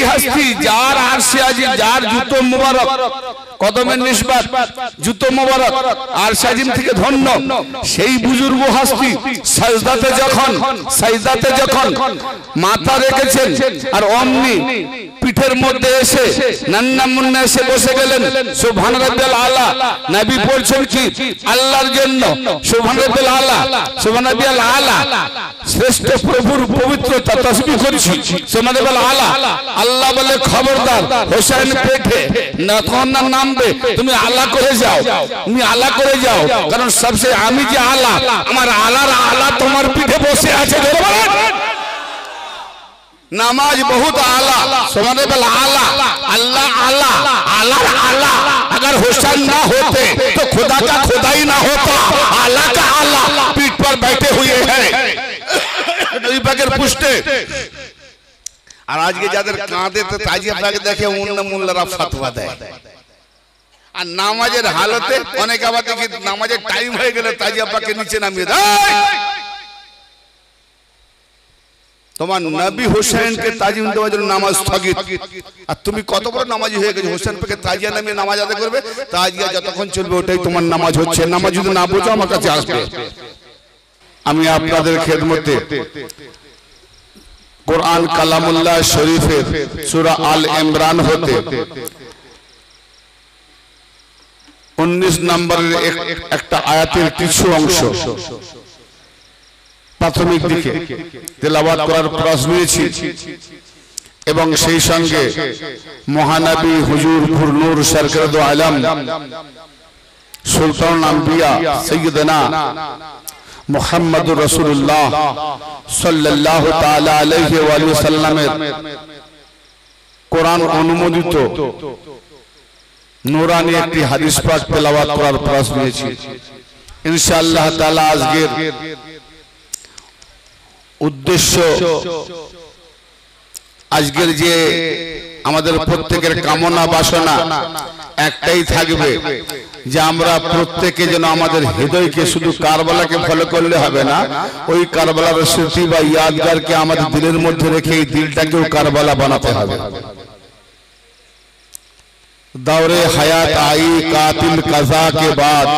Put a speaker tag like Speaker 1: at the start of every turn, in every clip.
Speaker 1: हस्ती जार आरशे अजीम जार जूतो मुबारक कदमेर निस्बत जूतो मुबारक आरशे अजीम থেকে ধন্য সেই বুজুর্গ হস্তি সাজদাতে যখন মাথা রেখেছেন আর অমনি পিঠের মধ্যে এসে নান্না মুন্না এসে বসে গেলেন সুবহান রাব্বিল আলা নবী বলছেন কি আল্লাহর জন্য সুবহান রাব্বিল আলা সুবহান রাব্বিল আলা শ্রেষ্ঠ প্রভুর পবিত্রতা তাসবিহ করছি সুবহান রাব্বিল আলা আল্লাহ বলে খবরদার হোসেন পেটে না কোন নামবে তুমি আলা করে যাও কারণ সবচেয়ে আমি যে আলা আমার আলার আলা তোমার পিঠে বসে আছে नमाज बहुत आला सुभान अल्लाह आला अल्लाह आला आला आला अगर हुसैन ना होते तो खुदा का खुदा ही ना होता आला का आला पीठ पर बैठे हुए हैं नबी पाकेर पुष्टे और आज के যাদের কাঁদে তো তাজি আপনাকে দেখে অন্য মোল্লারা ফতোয়া দেয় আর নামাজের হালতে অনেক আবার দেখি নামাজের টাইম হয়ে গেলে তাজি আপনাকে নিচে নামিয়ে দেয় তোমার নবী হোসেনকে তাজিম দেওয়ার জন্য নামাজ স্থগিত আর তুমি কত বড় নামাজি হয়ে গেছো হোসেন পাকে তাজিয়া নামিয়ে নামাজ আদায় করবে তাজিয়া যতক্ষণ চলবে ওটাই তোমার নামাজ হচ্ছে নামাজ যদি না বোঝো আমার কাছে আসবে আমি আপনাদের খেদমতে কোরআন কালামুল্লাহ শরীফের সূরা আল ইমরান হতে 19 নম্বরের একটা আয়াতের কিছু অংশ প্রাথমিক দিকে তেলাওয়াত করার প্রয়াস নিয়েছি এবং সেই সঙ্গে মহানবী হুজুর নূর সরকার দো আলম সুলতানুল আম্বিয়া সাইয়্যিদনা মুহাম্মদুর রাসূলুল্লাহ সাল্লাল্লাহু তাআলা আলাইহি ওয়া সাল্লামের কোরআন অনুমোদিত নূরানী একটি হাদিস পাক তেলাওয়াত করার প্রয়াস নিয়েছি ইনশাআল্লাহ তাআলা আজকের উদ্দেশ্য আজকের যে আমাদের প্রত্যেকের কামনা বাসনা একটাই থাকবে যে আমরা প্রত্যেকে যেন আমাদের হৃদয়কে শুধু কারবালাকে ফলো করলে হবে না ওই কারবালার স্মৃতি বা ইয়াদগারকে আমাদের দিলের মধ্যে রেখে এই দিলটাকেও কারবালা বানাতে হবে দৌরে হায়াত আই কাতিল কাজা के बाद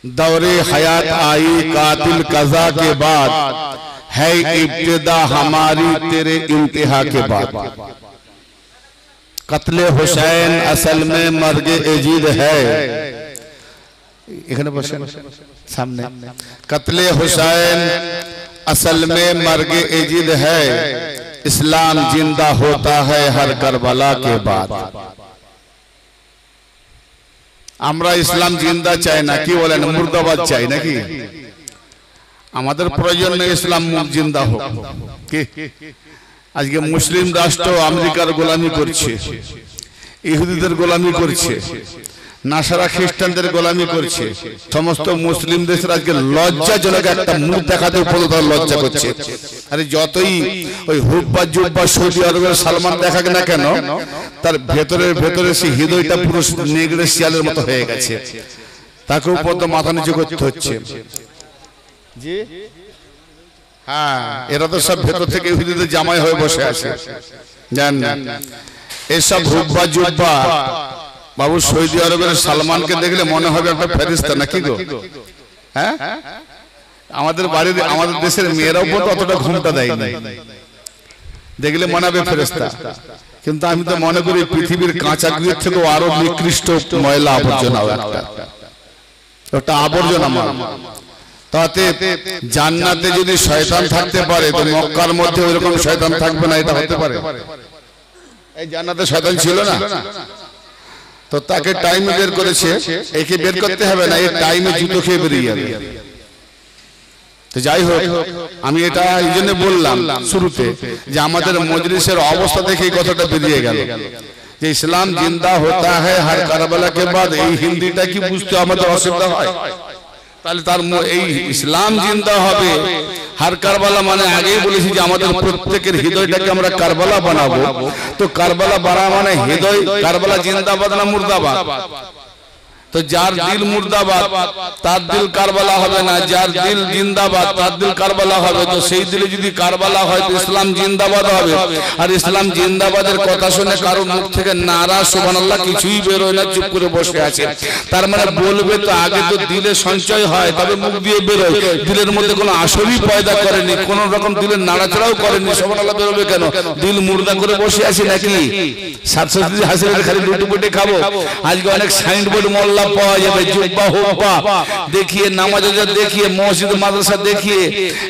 Speaker 1: दौरे हयात आई कातिल कज़ा के बाद है इब्तिदा हमारी तेरे इंतहा के बाद कत्ले हुसैन असल में मर्गे एजीद है सामने कत्ले हुसैन असल में मर्गे एजीद है इस्लाम जिंदा होता है हर करबला के बाद আমরা ইসলাম জিন্দা চাই না কি বলেন মুর্দাবাদ চাই নাকি আমাদের প্রয়োজন নেই ইসলাম জিন্দা হোক কি আজকে মুসলিম রাষ্ট্র আমেরিকার গোলামি করছে ইহুদিদের গোলামি করছে নাসারা খ্রিস্টানদের গোলামি করছে সমস্ত মুসলিম দেশের আজকে লজ্জাজনক একটা মুখ দেখাতে পর্যন্ত লজ্জা করছে আরে যতই ওই হুব্বা জুব্বা সৌদি আরবের সালমান দেখাক না কেন তার ভেতরে সেই হৃদয়টা পুরো নেগড়ে শিয়ালের মতো হয়ে গেছে তাকে উপর তো মাথা নিচু করতে হচ্ছে জি হ্যাঁ এরা তো সব ভেতর থেকে ইহুদিদের জামাই হয়ে বসে আছে জানেন এসব হুব্বা জুব্বা বাবু সৌদি আরবের সালমানকে দেখলে মনে হবে একটা ফেরেশতা নাকি গো হ্যাঁ আমাদের বাড়ির আমাদের দেশের মেয়েরাও তো অতটা ঘুমটা দেয়নি দেখলে মনে হবে ফেরেশতা কিন্তু আমি তো মনে করি পৃথিবীর কাঁচা গৃহের থেকেও আরো নিকৃষ্ট ময়লা আবর্জনা একটা ওটা আবর্জনা মানে তাতে জান্নাতে যদি শয়তান থাকতে পারে তো মক্কার মধ্যে ওইরকম শয়তান থাকবে না এটা হতে পারে এই জান্নাতে শয়তান ছিল না তো তাকে টাইম বের করেছে একে বের করতে হবে না এই টাইমে জুতো খেয়ে বেরিয়ে যাবে তো যাই হোক আমি এটা এই জন্য বললাম শুরুতে যে আমাদের মজলিসের অবস্থা দেখে এই কথাটা বেরিয়ে গেল যে ইসলাম জিন্দা होता है हर কারবালা के बाद এই হিন্দিটা কি বুঝতে আমাদের অসুবিধা হয় তাহলে তার এই ইসলাম জিন্দা হবে हर কারবালা মানে আগেই বলেছি যে আমাদের প্রত্যেকের হৃদয়টাকে আমরা কারবালা বানাবো তো কারবালা বানা মানে হৃদয় কারবালা জিন্দাবাদ না মুর্দাবাদ তো যার দিল মুর্দাবাদ তার দিল কারবালা হবে না, যার দিল জিন্দাবাদ তার দিল কারবালা হবে। তো সেই দিলে যদি কারবালা হয় তো ইসলাম জিন্দাবাদ হবে। আর ইসলাম জিন্দাবাদের কথা শুনে কারো মুখ থেকে নারা সুবহানাল্লাহ কিছুই বেরোয় না, চুপ করে বসে আছে। তার মানে বলবে তো আগে তো দিলে সঞ্চয় হয় তবে মুখ দিয়ে বেরোয়, দিলের মধ্যে কোনো আসরই পয়দা করেনি, কোন রকম দিলের নাড়াচাড়াও করেনি, সুবহানাল্লাহ বেরোবে কেন? দিল মুর্দা করে বসে আছে নাকি? 700 হাসির খালি লুটে পুটে খাবো। আজকে অনেক সাইনবোর্ড মোল্লা পাওয়া যাবে, জুব্বা হুব্বা দেখিয়ে, নামাজ দেখিয়ে, মসজিদ মাদ্রাসা দেখিয়ে,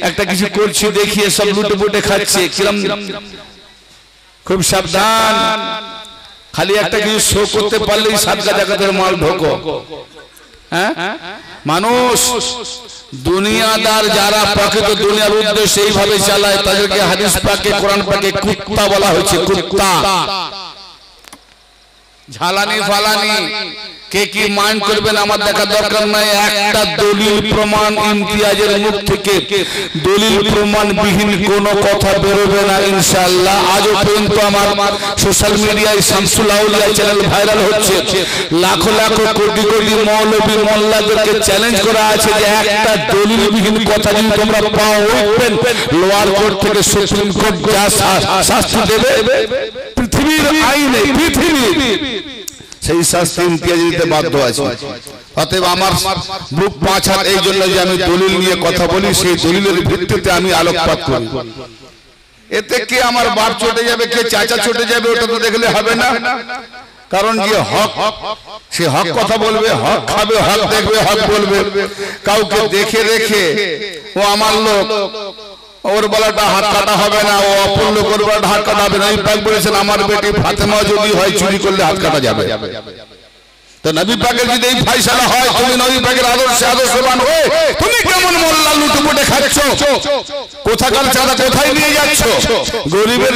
Speaker 1: একটা কিছু করছে দেখিয়ে সব লুটে পুটে খাচ্ছে। কিরম খুব সাবধান, খালি একটা কিছু শো করতে পারলেই সাদকা জাকাতের মাল ঢোকো। হ্যাঁ, মানুষ দুনিয়াদার যারা প্রকৃত দুনিয়ার উদ্দেশ্যে এইভাবে চালায় তাদেরকে হাদিস পাকে কোরআন পাকে কুত্তা বলা হয়েছে। কুত্তা, ঝালানি ফালানি কে কি মাইন্ড করবেন আমার দেখা দরকার নাই। একটা দলিল প্রমাণ ইমতিয়াজের মুখ থেকে দলিল প্রমাণ বিহীন কোনো কথা বেরোবে না ইনশাআল্লাহ। আজও পর্যন্ত আমার সোশ্যাল মিডিয়ায় শামসুল আউলিয়া চ্যানেল ভাইরাল হচ্ছে, লাখো লাখো কোটি কোটি মৌলবী মোল্লাদেরকে চ্যালেঞ্জ করা আছে যে একটা দলিল বিহীন কথা যদি তোমরা পাও, ওপেন লোয়ার কোর্ট থেকে সুপ্রিম কোর্ট যা শাস্তি দেবে পৃথিবীর আইনে, পৃথিবীর সেই শাস্তি ইমতিয়াজ দিতে বাধ্য আছে। অতএব আমার বুক পাঁচ হাত এই জন্য যে আমি দলিল নিয়ে কথা বলি, সেই দলিলের ভিত্তিতে আমি আলোকপাত করি। এতে কে আমার বাপ চটে যাবে, কে চাচা চটে যাবে ওটা তো দেখলে হবে না। কারণ যে হক সে হক কথা বলবে, হক খাবে, হক দেখবে, হক বলবে। কাউকে দেখে রেখে ও আমার লোক, ওর বলাটা হাত কাটা হবে না, ও অপূর্ণ করবে হাত কাটা হবে না। নবী পাক বলেছেন আমার বেটি ফাতেমা যদি হয় চুরি করলে হাত কাটা যাবে। তো নবী পাকের যদি এই ফয়সালা হয়, তুমি নবী পাকের আদর্শবান হয়ে তুমি কেমন মোল্লা লুটুপুটে খাচ্ছ? কোথাকার চাঁদা কোথায় নিয়ে যাচ্ছ? গরিবের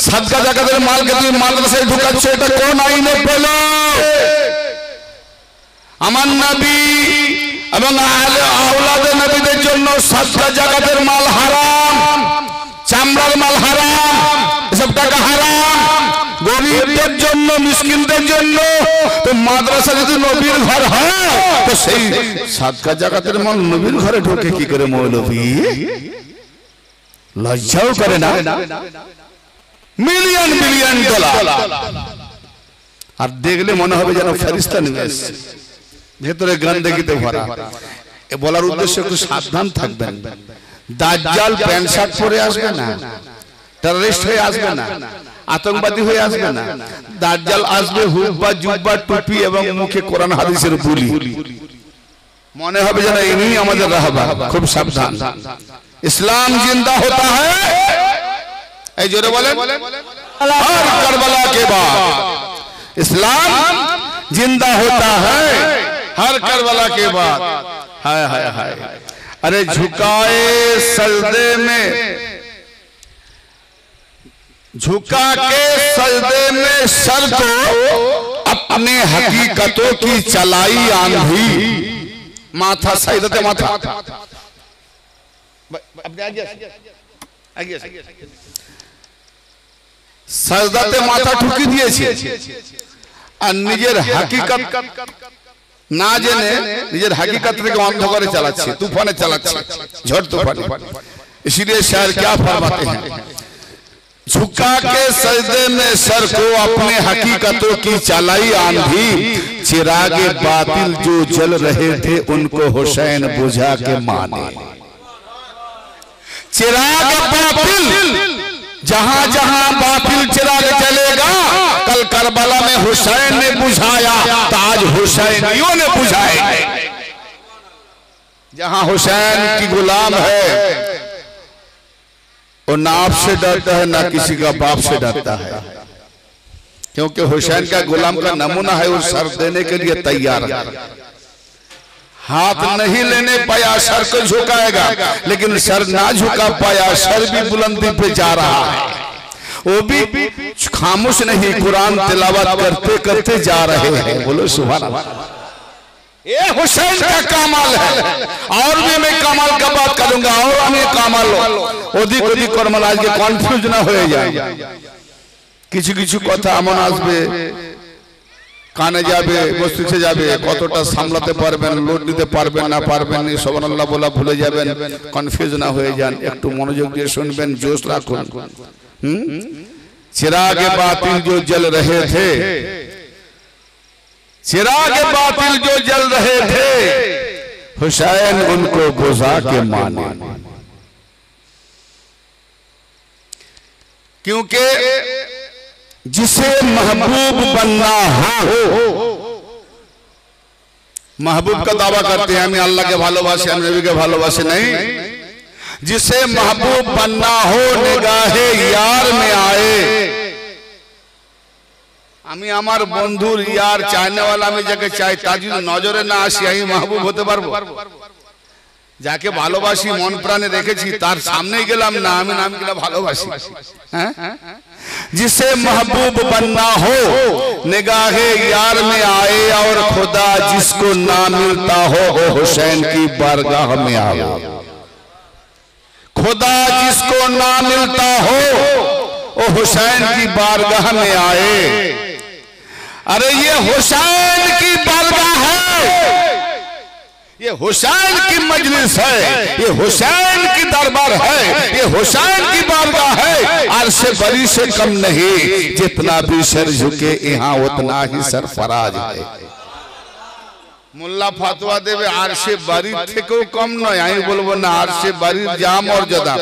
Speaker 1: সাদকা জাকাতের মালকে তুমি মাদ্রাসায় ঢুকাচ্ছ, এটা কোন আইনে পেল? আমার নবী এবং আওলাদে নবীদের জন্য সাদকা জাকাতের মাল হারাম, চামড়ার মাল হারাম, এসব টাকা হারাম। গরিবদের জন্য, মিসকিনদের জন্য। তো মাদ্রাসা যদি নবীর ঘর হয় তো সেই সাদকা জাকাতের মাল নবীর ঘরে ঢোকে কি করে মৌলভী? লজ্জাও করে না। মিলিয়ন মিলিয়ন ডলার, আর দেখলে মনে হবে যেন ফেরেশতা নেমে এসেছে, ভেতরে গন্ডগিতে ভরা। এ বলার উদ্দেশ্য একটু সাবধান থাকবেন। দাজ্জাল প্যান্ট শার্ট পরে আসবে না, টেররিস্ট হয়ে আসবে না, আতঙ্কবাদী হয়ে আসবে না। দাজ্জাল আসবে হুব্বা জুব্বা টুপি এবং মুখে কোরআন হাদিসের বুলি। মনে হবে যেন ইনি আমাদের রাহবার। খুব সাবধান। ইসলাম জিন্দা হতা হ্যায়, এই জোরে বলেন, হর কারবালা के बाद इस्लाम जिंदा होता है हर करबला के बाद। हाय हाय हाय, अरे झुकाए सजदे में, झुका के सजदे में सर को अपने हकीकतों की चलाई आंधी। माथा सजदे माथा, सजदाते माथा ठुकी दिएছে আর নিজের হাকিকত না জেনে নিজের হাকিকত থেকে অন্ধকারে চালাচ্ছে, तूफाने চালাচ্ছে, ঝড় तूफान। इसलिए शायर क्या फरमाते हैं, झुका के सजदे में सर को अपने हकीकतों की चलाई आंधी। चिरागे बातिल जो जल रहे थे उनको हुसैन बुझा के माने। चिराग बातिल, जहां जहां बातिल चिराग जलेगा, कल करबला में हुसैन ने बुझाया तो आज हुसैनियों ने बुझाएंगे। जहां हुसैन की गुलाम है वो ना आपसे डरता है ना किसी का बाप से डरता है, क्योंकि हुसैन का गुलाम का नमूना है, वो सर देने के लिए तैयार है। हाथ नहीं लेने पाया सर को झुकाएगा, लेकिन सर ना झुका पाया सर भी बुलंदी पे जा रहा है। वो भी खामोश नहीं, कुरान तिलावत करते करते जा रहे हैं। बोलो सुभान अल्लाह। ये हुसैन का कमाल है। और भी मैं कमाल का बात करूंगा, और আমি কামাল ওদিক ওদিক করমাল আজকে কনফিউজ না হয়ে যায়। কিছু কিছু কথা এমন আসবে কানে যাবে, মস্তিষ্কে যাবে, কতটা সামলাতে পারবেন, লোড নিতে পারবেন না পারবেন, সুবহানাল্লাহ বলা ভুলে যাবেন, কনফিউজ না হয়ে যান। একটু মনোযোগ দিয়ে শুনবেন, জোশ রাখুন। चिराग बातिल जो जल रहे थे, चिराग बातिल जो जल रहे थे, हुसैन उनको बुझा के माने। क्योंकि जिसे महबूब बनना हो, महबूब का दावा करते हैं हमें अल्लाह के भालोबासे, हम नबी के भालोबासे नहीं। जिसे महबूब बनना हो निगाहे यार में आए, আমি আমার বন্ধুর ইয়ার চাইনেওয়ালা আমি যাকে চাই তার যদি নজরে না আসি আমি মাহবুব হতে পারবো? যাকে ভালোবাসি মন প্রাণে রেখেছি তার সামনেই গেলাম না, আমি নাম কিনা ভালোবাসি। হ্যাঁ, जिसे महबूब बनना हो निगाहे यार में आए, और खुदा जिसको ना मिलता हो वो हुसैन की बारगाह में आए। खुदा जिसको ना मिलता हो वो हुसैन की बारगाह में आए। अरे ये हुसैन की बारगाह है, ये हुसैन की मजलिस है, ये हुसैन की दरबार है, ये हुसैन की बारगाह है। अर्श बरी से कम नहीं, जितना भी सर झुके यहाँ उतना ही सरफराज है। মোল্লা ফতোয়া দেবে আরশে বাড়ির থেকেও কম নয়, আমি বলবো না আরশে বাড়ির যা মর্যাদা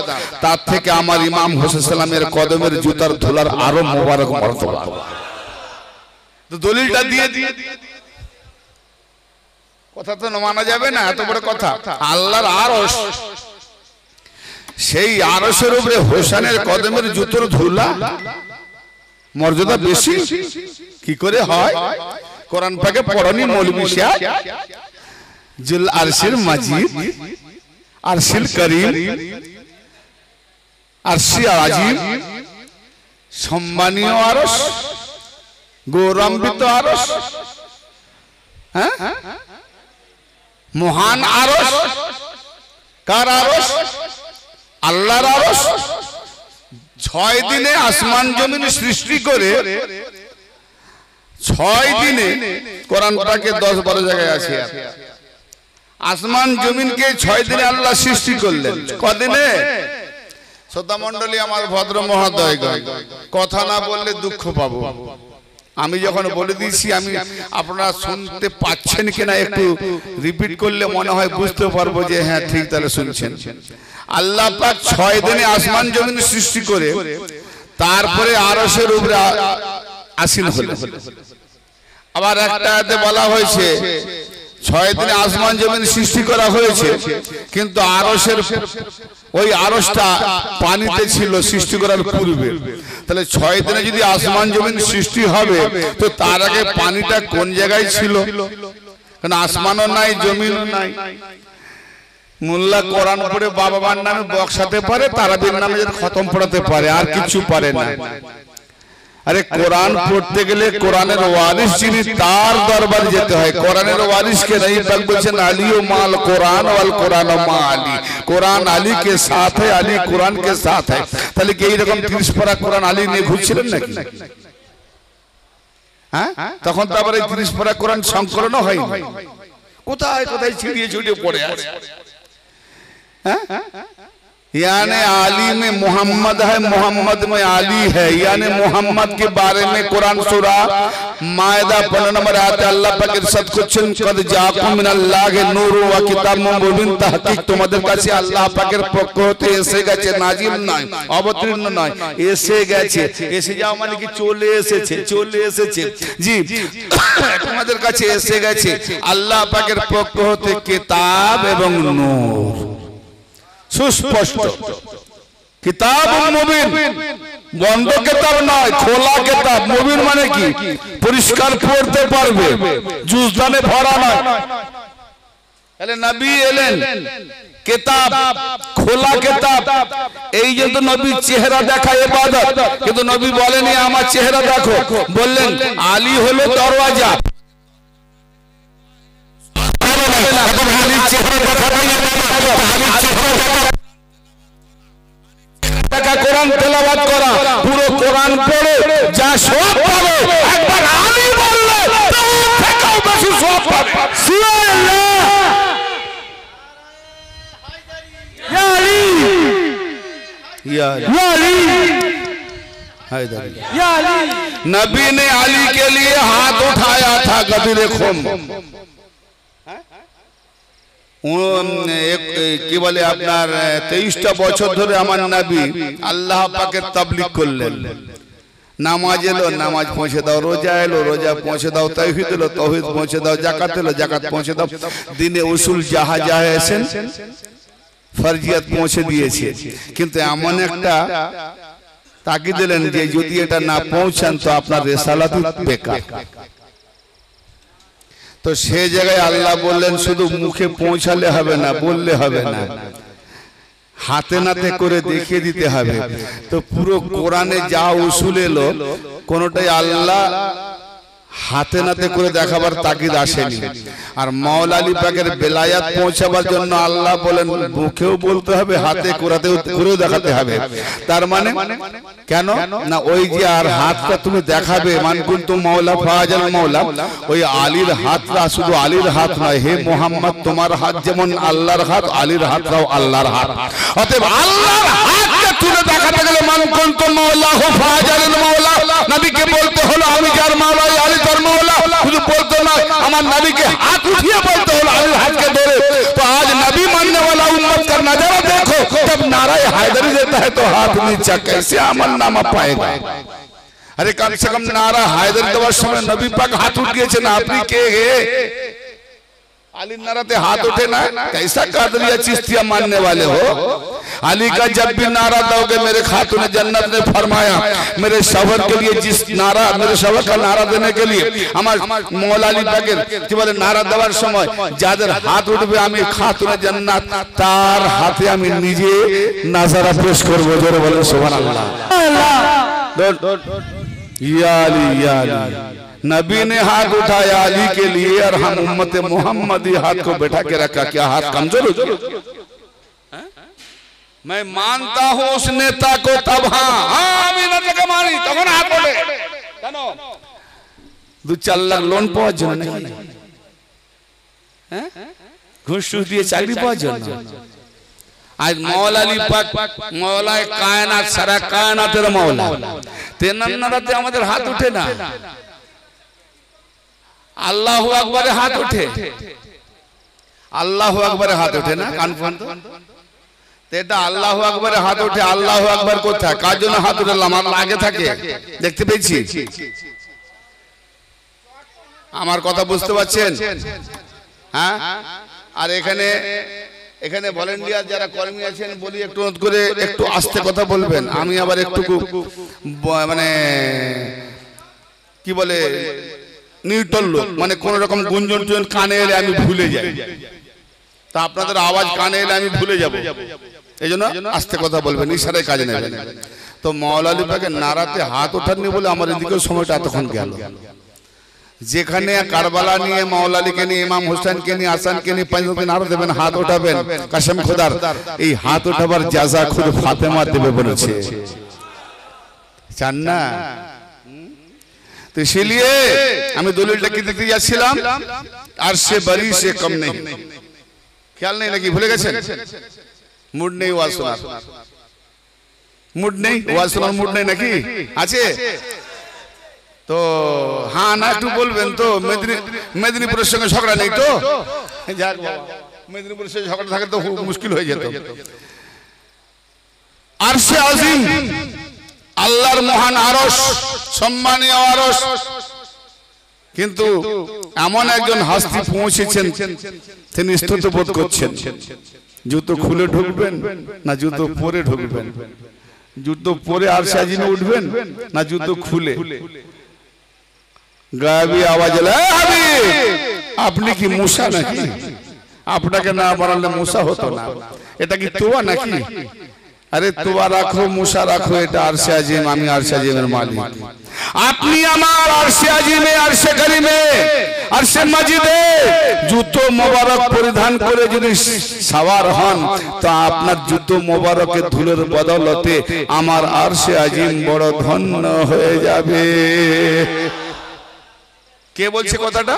Speaker 1: তার থেকে আমার ইমাম হোসেন সালামের কদমের জুতার ধুলার আরো মোবারক মর্তবা। তো দলিলটা দিয়ে দিয়ে কথা তো মানা যাবে না, এত বড় কথা। আল্লাহর আরশ, সেই আরশের উপরে হোসেনের কদমের জুতোর ধুলা মর্যাদা বেশি কি করে হয়? কোরআন পাকে পড়নি মৌলভী সাহেব, জুল আরশিল মাজিদ, আরশিল করিম, আরশি আজিম, সম্মানীয় আরশ, গৌরবান্বিত আরশ, হ্যাঁ, মহান আরশ। কার আরশ? আল্লাহর আরশ। 6 দিনে আসমান জমিন সৃষ্টি করে, 6 দিনে, কোরআন পাকে 10-12 জায়গায় আছে, আসমান জমিনকে 6 দিনে আল্লাহ সৃষ্টি করলেন। কদিনে? শ্রোতা মণ্ডলী, আমার ভদ্র মহোদয়গণ, কথা না বললে দুঃখ পাবো। আমি যখন বলে দিয়েছি, আমি আপনারা শুনতে পাচ্ছেন কিনা একটু রিপিট করলে মনে হয় বুঝতে পারবো যে হ্যাঁ ঠিক তাহলে শুনছেন। আল্লাহ পাক 6 দিনে আসমান জমিন সৃষ্টি করে তারপরে আরশের উপরে আসীন হলেন। আবার একটা আয়াতে বলা হয়েছে 6 দিনে আসমান জমিন সৃষ্টি করা হয়েছে, কিন্তু আরশের ওই আরশটা পানিতে ছিল সৃষ্টি করার পূর্বে। তাহলে 6 দিনে যদি আসমান জমিন সৃষ্টি হবে তো তার আগে পানিটা কোন জায়গায় ছিল? কারণ আসমানও নাই, জমিনও নাই। মোল্লা কোরআন পড়ে বাবা মার নামে বক্সাতে পারে, তারাবির নামে খতম পড়াতে পারে, আর কিছু পারে না। আরে কোরআন পড়তে গেলে কোরআনের ওয়ারিস যিনি তার দরবারে যেতে হয়। কোরআনের ওয়ারিসকে नहीं পাক বলছেন আলী ও মাল কোরআন ওয়াল কোরআন মা আলী, কোরআন আলী के साथ है, আলী কোরআন के साथ है। তাহলে কি এই রকম 30 পারা কোরআন আলী নিয়ে ঘুরছিলেন নাকি? হ্যাঁ, তখন তো আবার এই 30 পারা কোরআন সংকলনও হয়নি, কোথায় কোথায় ছিড়িয়ে ছিড়িয়ে পড়ে আছে। হ্যাঁ, यानी आली में मोहम्मद है, मोहम्मद में आली है, यानी मोहम्मद के बारे में कुरान सूरा मायदा 15 नंबर आयत अल्लाह पाक इरशाद করছেন কদ জাকুম মিনাল্লাহি নূরু ওয়া কিতাবুম মুবিন, তাহকিক তোমাদের কাছে আল্লাহ পাকের পক্ষ হতে এসে গেছে, নাজিল নয়, অবতীর্ণ নয়, এসে গেছে। এসে যাও মানে কি চলে এসেছে, চলে এসেছে। জি, তোমাদের কাছে এসে গেছে আল্লাহ পাকের পক্ষ হতে কিতাব এবং নূর, সুস্পষ্ট কিতাব মুবিন, বন্ধ কিতাব নয়, খোলা কিতাব। মুবিন মানে কি? পরিষ্কার পড়তে পারবে, জুজদানে ভরা নয়। তাহলে নবী এলেন কিতাব, খোলা কিতাব। এই যে তো নবীর চেহারা দেখা ইবাদত, কিন্তু নবী বলেনি আমার চেহারা দেখো, বললেন আলী হলো দরওয়াজা। আলীর চেহারা দেখা কোরআন তেলাওয়াত করা, পুরো কোরআন পড়ে যা সব পাবে, একবার আলী বললে বছর সওয়াব পাবে।
Speaker 2: সুবহানাল্লাহ। ইয়া আলী
Speaker 1: ইয়া
Speaker 2: ইয়া আলী
Speaker 1: हैदरी।
Speaker 2: ইয়া আলী।
Speaker 1: नबी ने अली के लिए हाथ उठाया था गदीर खुम। কি বলে আপনার 23টা বছর ধরে আমার নবী আল্লাহ পাকের তাবলীগ করলেন। নামাজ এলো, নামাজ পৌঁছে দাও, রোজা এলো, রোজা পৌঁছে দাও, তাওহীদ এলো, তাওহীদ পৌঁছে দাও, যাকাত এলো, যাকাত পৌঁছে দাও। দিনে উসুল যাহা যাহা এসেন ফরজিয়াত পৌঁছে দিয়েছে। কিন্তু এমন একটা তাকি দিলেন যে যদি এটা না পৌঁছান তো আপনার রিসালাত বেকার। তো সেই জায়গায় আল্লাহ বললেন শুধু মুখে পৌঁছালে হবে না, বললে হবে না, হাতে নাতে করে দেখিয়ে দিতে হবে। তো পুরো কোরআনে যা উসুল এলো কোনটাই আল্লাহ হাতে নাতে করে দেখাবার তাকিদ আসেনি। আর মাওলা আলী পাকের বেলায়াত পৌঁছাবার জন্য আল্লাহ বলেন মুখেও বলতে হবে, হাতে করেও দেখাতে হবে। তার মানে কেন না ওই যে আর হাতটা তুমি দেখাবে মান কুনতু মাওলা ফাজাল মাওলা, ওই আলীর হাতটা শুধু আলীর হাত নয়, হে মুহাম্মদ তোমার হাত যেমন আল্লাহর হাত, আলীর হাতটাও আল্লাহর হাত। অতএব আল্লাহর হাতকে তুলে দেখাতে গেলে মান কুনতু মাওলা ফাজাল মাওলা, নবীকে বলতে হলো আমি যার মাওলা আলী তার মাওলা। শুধু বলতে না, আমার নবীকে হাত উঠিয়ে বলতে হলো আলীর হাতকে ধরে। तो आज नबी मानने वाला उम्मत का नजारा देखो, जब नारा हैदरी देता है तो हाथ नीचा कैसे अमल नामा पाएगा। अरे कम से कम नारा हैदरी देवार समय नबी पाक हाथ उठ गए ना, अपनी के अली नाराते हाथ उठे ना, कैसा कादरिया चिश्तिया मानने वाले हो। अली का जब भी नारा दोगे, मेरे खातून जन्नत ने फरमाया मेरे शौहर के लिए जिस नारा, मेरे शौहर का नारा देने के लिए আমার মওলা আলী পাকের কি বলে নারা দেওয়ার সময় যাদের হাত উঠবে আমি খাতুন জান্নাত তার হাতে আমি নিজে নাজারা পেশ করব। জোরে বলেন সুবহানাল্লাহ। ইয়া আলী ইয়া আলী। नबी ने हाथ उठाया अली के लिए और हम उम्मत मोहम्मदी हाथ को बैठा के रखा। क्या हाथ कमजोर हो? मैं मानता हूं उस नेता को तब मानी तक हाथ उठे কেন 2-4 লাখ লোন পাওয়ার জন্য নাকি? ঘুষ দিয়ে চাকরি পাওয়ার জন্য? আজ মওলা আলী পাক মওলায়ে কায়নাত, সারা কায়নাতের মওলা, তেনান্নারাতে আমাদের হাত উঠে না। আল্লাহু আকবারে হাত ওঠে, আল্লাহু আকবারে হাত ওঠে না? কনফার্ম তো? এটা আল্লাহু আকবারে হাত ওঠে। আল্লাহু আকবার কোথায়? কার জন্য হাত উঠালাম? আল্লাহ আগে থাকে, দেখতে পেয়েছি। আমার কথা বুঝতে পারছেন? হ্যাঁ। আর এখানে এখানে ভলেন্টিয়ার যারা কর্মী আছেন বলি একটু অনুরোধ করে একটু আস্তে কথা বলবেন। আমি আবার একটু মানে কি বলে নিউট্রাল লোক, মানে কোন রকম গুঞ্জন টুঞ্জন কানে এলে আমি ভুলে যাই, তা আপনাদের আওয়াজ কানে এলে আমি ভুলে যাব। এই জন্য আস্তে কথা বলবেন, ইশারায় কাজে নেবেন। তো মাওলা আলী পাকের নারাতে হাত ওঠাননি বলে আমার এদিকেও সময়টা এতক্ষণ গেল। যেখানে কারবালা নিয়ে মাওলা আলীকে নিয়ে ইমাম হোসেনকে নিয়ে হাসানকে নিয়ে পাঁচজনকে নারা দেবেন, হাত ওঠাবেন, কসম খোদার এই হাত ওঠাবার জাযা খুদ ফাতেমা দেবে বলেছে। চান না? तो इसलिए हमें दलीलটা কি দেখতে যাচ্ছিলাম, আর সে বরি সে কম নেই। খেয়াল নেই নাকি? ভুলে গেছেন? মুড নেই ওয়াজ শোনার, মুড নেই ওয়াজ শোনার, মুড নেই নাকি? আছে তো হ্যাঁ না একটু বলবেন তো। মেদিনীপুরের সঙ্গে ঝগড়া নেই তো? যাক বাবা, মেদিনীপুরের সঙ্গে ঝগড়া থাকলে তো মুশকিল হয়ে যেত। আরশে আজিম, আল্লাহর মহান আরশ, সম্মানীয় আরশ, কিন্তু এমন একজন হাস্তি পৌঁছেছেন তিনি স্তুতি বোধ করছেন। জুতো খুলে ঢুকবেন না জুতো পরে ঢুকবেন? জুতো পরে আরশে আজিমে উঠবেন না জুতো খুলে? গায়েবী আওয়াজ এলো, আপনি কি মুসা নাকি? আপনাকে না বানালে মুসা হতো না। এটা কি তোয়া নাকি? আরে তোয়া রাখো, মুসা রাখো, এটা আরশে আজিম, আমি আরশে আজিমের মালিক। আপনি আমার আরশে আজিমে, আরশে কারিমে, আরশে মাজিদে জুতো মোবারক পরিধান করে যদি সওয়ার হন তো আপনার জুতো মোবারকের ধুলোর বদলতে আমার আরশে আজিম বড় ধন্য হয়ে যাবে। কে বলছে কথাটা?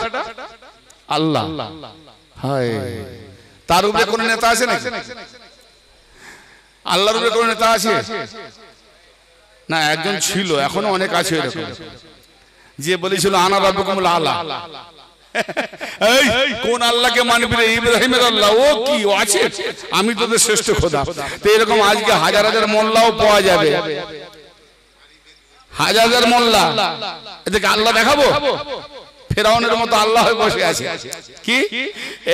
Speaker 1: আল্লাহ। হায়, তার উপরে কোন নেতা আছে নাকি? আল্লাহর উপরে কোন নেতা আছে না? একজন ছিল, এখনো অনেক আছে এরকম, যে বলেছিল আনা রাব্বুকুমুল আলা। এই কোন আল্লাহকে মানবি রে? ইব্রাহিমের আল্লাহ। ও কি ও আছে? আমি তোদের শ্রেষ্ঠ খোদা। তো এরকম আজকে হাজার হাজার মোল্লাও পাওয়া যাবে, হাজার হাজার মোল্লা। এদেরকে আল্লাহ দেখাবো? ফেরাউনের মতো আল্লাহ হয়ে বসে আছে। কি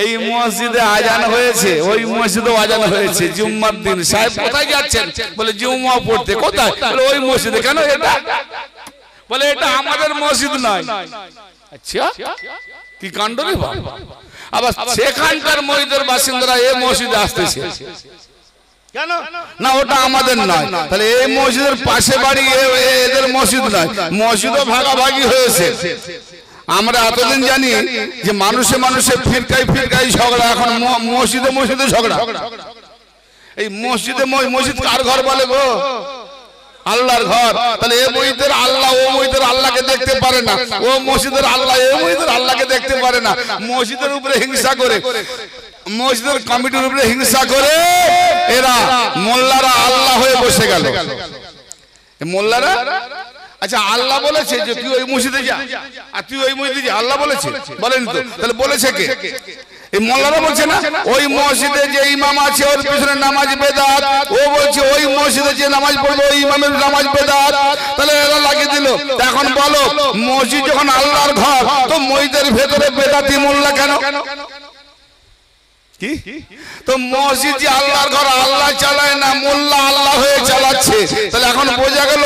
Speaker 1: এই মসজিদে আজান হয়েছে, ওই মসজিদেও আজান হয়েছে জুম্মার দিন। সাহেব কোথায় যাচ্ছেন? বলে জুম্মা পড়তে। কোথায়? বলে ওই মসজিদে। কেন? এটা বলে এটা আমাদের মসজিদ নয়। আচ্ছা, কি কাণ্ড রে বাবা! আবার সেখানকার মসজিদের বাসিন্দারা এই মসজিদে আসতেছে কেন? না ওটা আমাদের নয়। তাহলে এই মসজিদের পাশে বাড়ি এদের মসজিদ নয়, মসজিদও ভাগাভাগি হয়েছে। আমরা এতদিন জানি যে মানুষে মানুষে ফিরকাই ফিরকাই ঝগড়া, এখন মসজিদে মসজিদে ঝগড়া। এই মসজিদে মসজিদ কার ঘর বলে গো? আল্লাহর ঘর। তাহলে এ মসজিদের আল্লাহ ও মসজিদের আল্লাহকে দেখতে পারে না, ও মসজিদের আল্লাহ এ মসজিদের আল্লাহকে দেখতে পারে না। মসজিদের উপরে হিংসা করে, মসজিদের কমিটির উপরে হিংসা করে এরা মোল্লারা আল্লাহ হয়ে বসে গেল। মোল্লারা আচ্ছা আল্লাহ বলেছে যে তুই ওই মসজিদে যা, আর তুই ওই মসজিদে যা, আল্লাহ বলেছে? বলেন তো। তাহলে বলেছে কে? এই মোল্লারা বলছে না? ওই মসজিদে যে ইমাম আছে ওর পিছনে নামাজ বেদাত, ও বলছে ওই মসজিদে যে নামাজ পড়বে ওই ইমামের নামাজ বেদাত। তাহলে এরা লাগিয়ে দিল। এখন বলো, মসজিদ যখন আল্লাহর ঘর, তো মসজিদের ভেতরে বেদাতি মোল্লা কেন? কি তো মসজিদ যে আল্লাহর ঘর, আল্লাহ চালায় না, মোল্লা আল্লাহ হয়ে চালাচ্ছে। তাহলে এখন বোঝা গেল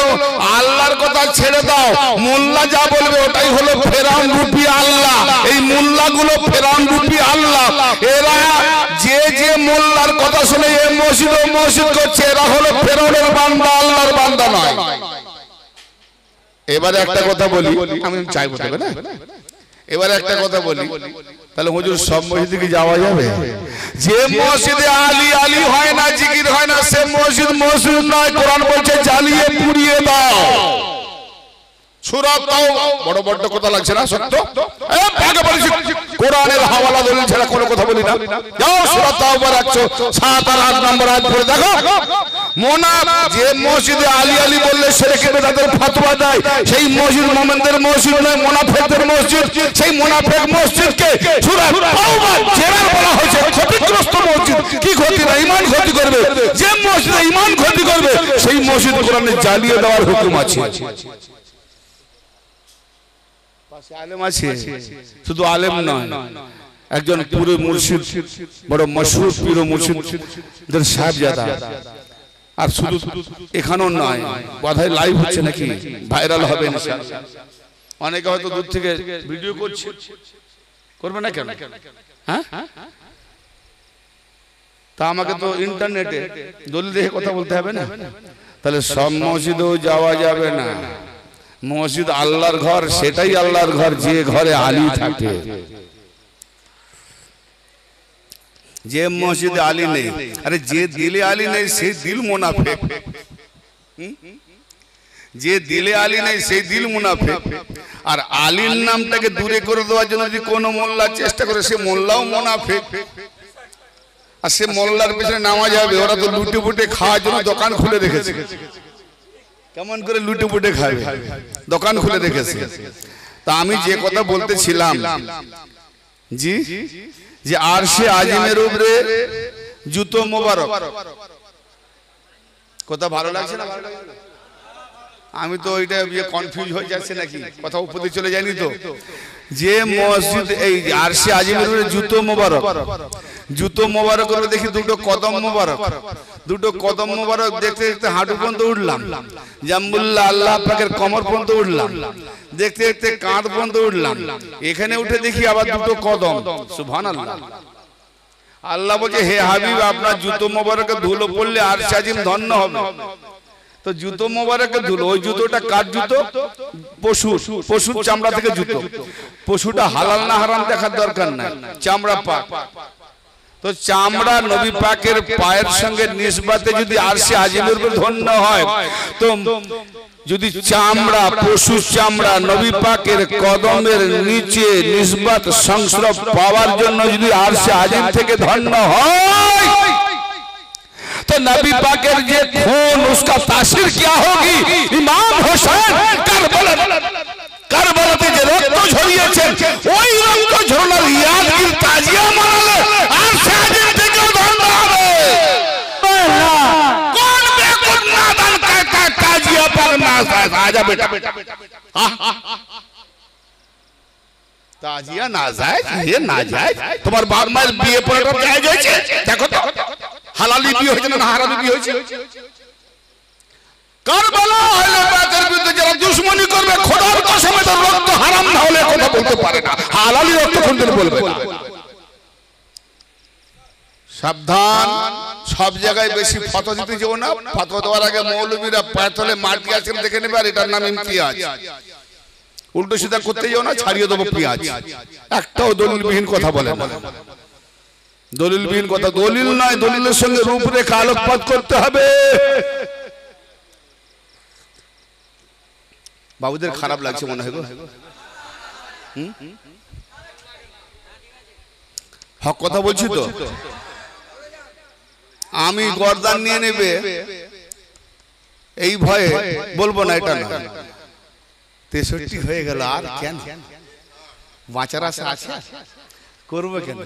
Speaker 1: আল্লাহর কথা ছেড়ে দাও, মোল্লা যা বলবে ওটাই হলো ফেরাউন রূপী আল্লাহ। এই মোল্লাগুলো ফেরাউন রূপী আল্লাহ। এরা যে যে মোল্লার কথা শুনে এই মসজিদ ও মসজিদ করছে, এরা হলো ফেরাউনের বান্দা, আল্লাহর বান্দা নয়। এবারে একটা কথা বলি, আমি চাইবো তবে না, এবারে একটা কথা বলি, তাহলে হুজুর সব মসজিদে কি যাওয়া যাবে? যে মসজিদে আলী আলী হয় না, জিকির হয় না, সে মসজিদ মসজিদ নয়। কোরআন বলছে জ্বালিয়ে পুড়িয়ে দাও। সূরা তাওবা, বড় বড় কথা লাগছে না? সত্য আগে বলেছি, কোরআনের হাওয়ালা দলিল ছাড়া কোনো কথা বলি না। যাও সূরা তাওবার 107 আর 8 নম্বর আয়াত পড়ে দেখো। যে মসজিদে আলী আলী বললে শিরকে বেদাতের ফতোয়া দেয়, সেই মসজিদ মুমিনদের মসজিদ নয়, মুনাফিকদের মসজিদ। সেই মুনাফিক মসজিদকে সূরা তাওবা জেরা বলা হয়েছে ক্ষতিগ্রস্ত মসজিদ। কি ক্ষতি? না ঈমান ক্ষতি করবে। যে মসজিদে ঈমান ক্ষতি করবে সেই মসজিদ কোরআনে জ্বালিয়ে দেওয়ার হুকুম আছে। আলেম আছে, শুধু আলেম নয়, একজন পুরো মুর্শিদ, বড় মশহুর পীর মুর্শিদদের সাহেবজাদা। আর শুধু এখানেও নয়, বোধহয় লাইভ হচ্ছে নাকি, ভাইরাল হবে ইনশাআল্লাহ। অনেকে হয়তো দূর থেকে ভিডিও করছে, করবে না কেন? হ্যাঁ, তা আমাকে তো ইন্টারনেটে দলিল দেখে কথা বলতে হবে না। তাহলে সব মসজিদেও যাওয়া যাবে না। মসজিদ আল্লাহর ঘর, সেটাই আল্লাহর ঘর যে ঘরে আলী থাকে। যে মসজিদে আলী নেই, আরে যে দিলে আলী নেই সেই দিল মুনাফিক। যে দিলে আলী নেই সেই দিল মুনাফিক। আর আলীর নামটাকে দূরে করে দেওয়ার জন্য যদি কোনো মোল্লা চেষ্টা করে, সে মোল্লাও মুনাফিক। আর সে মোল্লার পেছনে নামাজ হবে। ওরা তো লুটে পুটে খাওয়ার জন্য দোকান খুলে রেখেছে। কেমন করে লুটে পুটে খাবে? দোকান খুলে রেখেছে। তা আমি যে কথা বলতেছিলাম, জি, যে আরশে আজিমের উপরে জুতো মোবারক, কথা ভালো লাগছে না? আমি তো ওইটা কনফিউজ হয়ে যাচ্ছে নাকি, কথা উপরে চলে যায়নি তো। যে মসজিদ এই আরশে আজিমের উপরে জুতো মোবারক, জুতো মোবারক করে দেখি দুটো কদম মোবারক, দুটো কদম মোবারক দেখতে দেখতে হাঁটু পর্যন্ত উঠলাম, জাম্বুল্লাহ আল্লাহ পাকের কমর পর্যন্ত উঠলাম, দেখতে দেখতে কাঁধ পর্যন্ত উঠলাম। এখানে উঠে দেখি আবার দুটো কদম। সুবহানাল্লাহ। আল্লাহ বলছে, হে হাবিব, আপনার জুতো মোবারকে ধুলো পড়লে আরশে আজিম ধন্য হবে। তো জুতো মোবারকে ধুলো, ওই জুতোটা কার জুতো? পশুর চামড়া থেকে জুতো। পশুটা হালাল না হারাম দেখার দরকার নাই, চামড়া পাক। তো চামড়া নবী পাকের পায়ের সঙ্গে নিসবতে যদি আরশে আজিমের উপর ধন্য হয়, তো যদি চামড়া পশুর চামড়া নবী পাকের কদমের নিচে নিসবত সংস্রব পাওয়ার জন্য যদি আরশে আজিম থেকে ধন্য হয় तो नबी पाकेर जे खून उसका तासीर क्या होगी। इमाम हुसैन करबलाते जे रक्त झरिয়েছেন ওই রক্ত ঝরানোর ইয়াদগির তাজিয়া মানালে আরশে আজিম থেকে ধন্য হবে। কোন বেকুব নাদান कहता ताजिया पर ना आजा बेटा ताजिया नाजायज ये नाजायज তোমার বাপ মায়ের বিয়ে পড়াটা জায়েজ হয়েছে দেখো তো হালালি বিয়ে হয়েছে না হারামি বিয়ে হয়েছে। কারবালা আহলে বাইতের বিরুদ্ধে যারা দুশমনি করবে খোদার কসমে তার রক্ত হারাম না হলে কথা বলতে পারে না, হালালি রক্ত কোনদিন বলবে না। সাবধান, সব জায়গায় বেশি ফতোয়া দিতে যেও না। ফতোয়া দেওয়ার আগে মৌলবীরা পাতলে মাটি আছেন দেখে নেবে আর এটার নাম ইমতিয়াজ। উল্টো সিধা করতে যেও না, ছাড়িয়ে দেবো পেঁয়াজ। একটাও দলিলবিহীন কথা বলে না, দলিলবিহীন কথা। দলিল নয়, দলিলের সঙ্গে রূপরেখা আলোকপাত করতে হবে। বাবুদের খারাপ লাগছে মনে হয় গো, হক কথা বলছি তো। আমি গর্দান নিয়ে নেবে এই ভয়ে বলবো না, এটা না। 63 হয়ে গেল আর কেন বাঁচার আশা আছে, করবো কেন?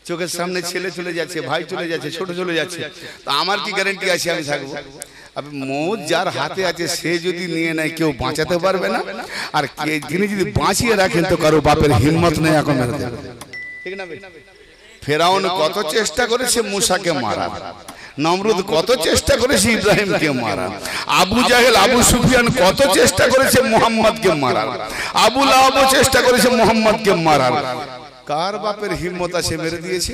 Speaker 1: চোখের সামনে ছেলে চলে যাচ্ছে, ভাই চলে যাচ্ছে, ছোট চলে যাচ্ছে, তা আমার কি গ্যারান্টি আছে আমি থাকবো? মৌত যার হাতে আছে সে যদি নিয়ে নেয় কেউ বাঁচাতে পারবে না। আর যিনি যদি বাঁচিয়ে রাখেন তো কারো বাপের হিম্মত নেই এখন মেরে দেবে, ঠিক না? ফেরাউন কত চেষ্টা করেছে মুসাকে মারার, নমরুদ কত চেষ্টা করেছে ইব্রাহিমকে মারার, আবু জাহেল আবু সুফিয়ান কত চেষ্টা করেছে মুহাম্মদকে মারার, আবু লাহাব চেষ্টা করেছে মুহাম্মদকে মারার। কার বাপের হিম্মত আছে মেরে দিয়েছে?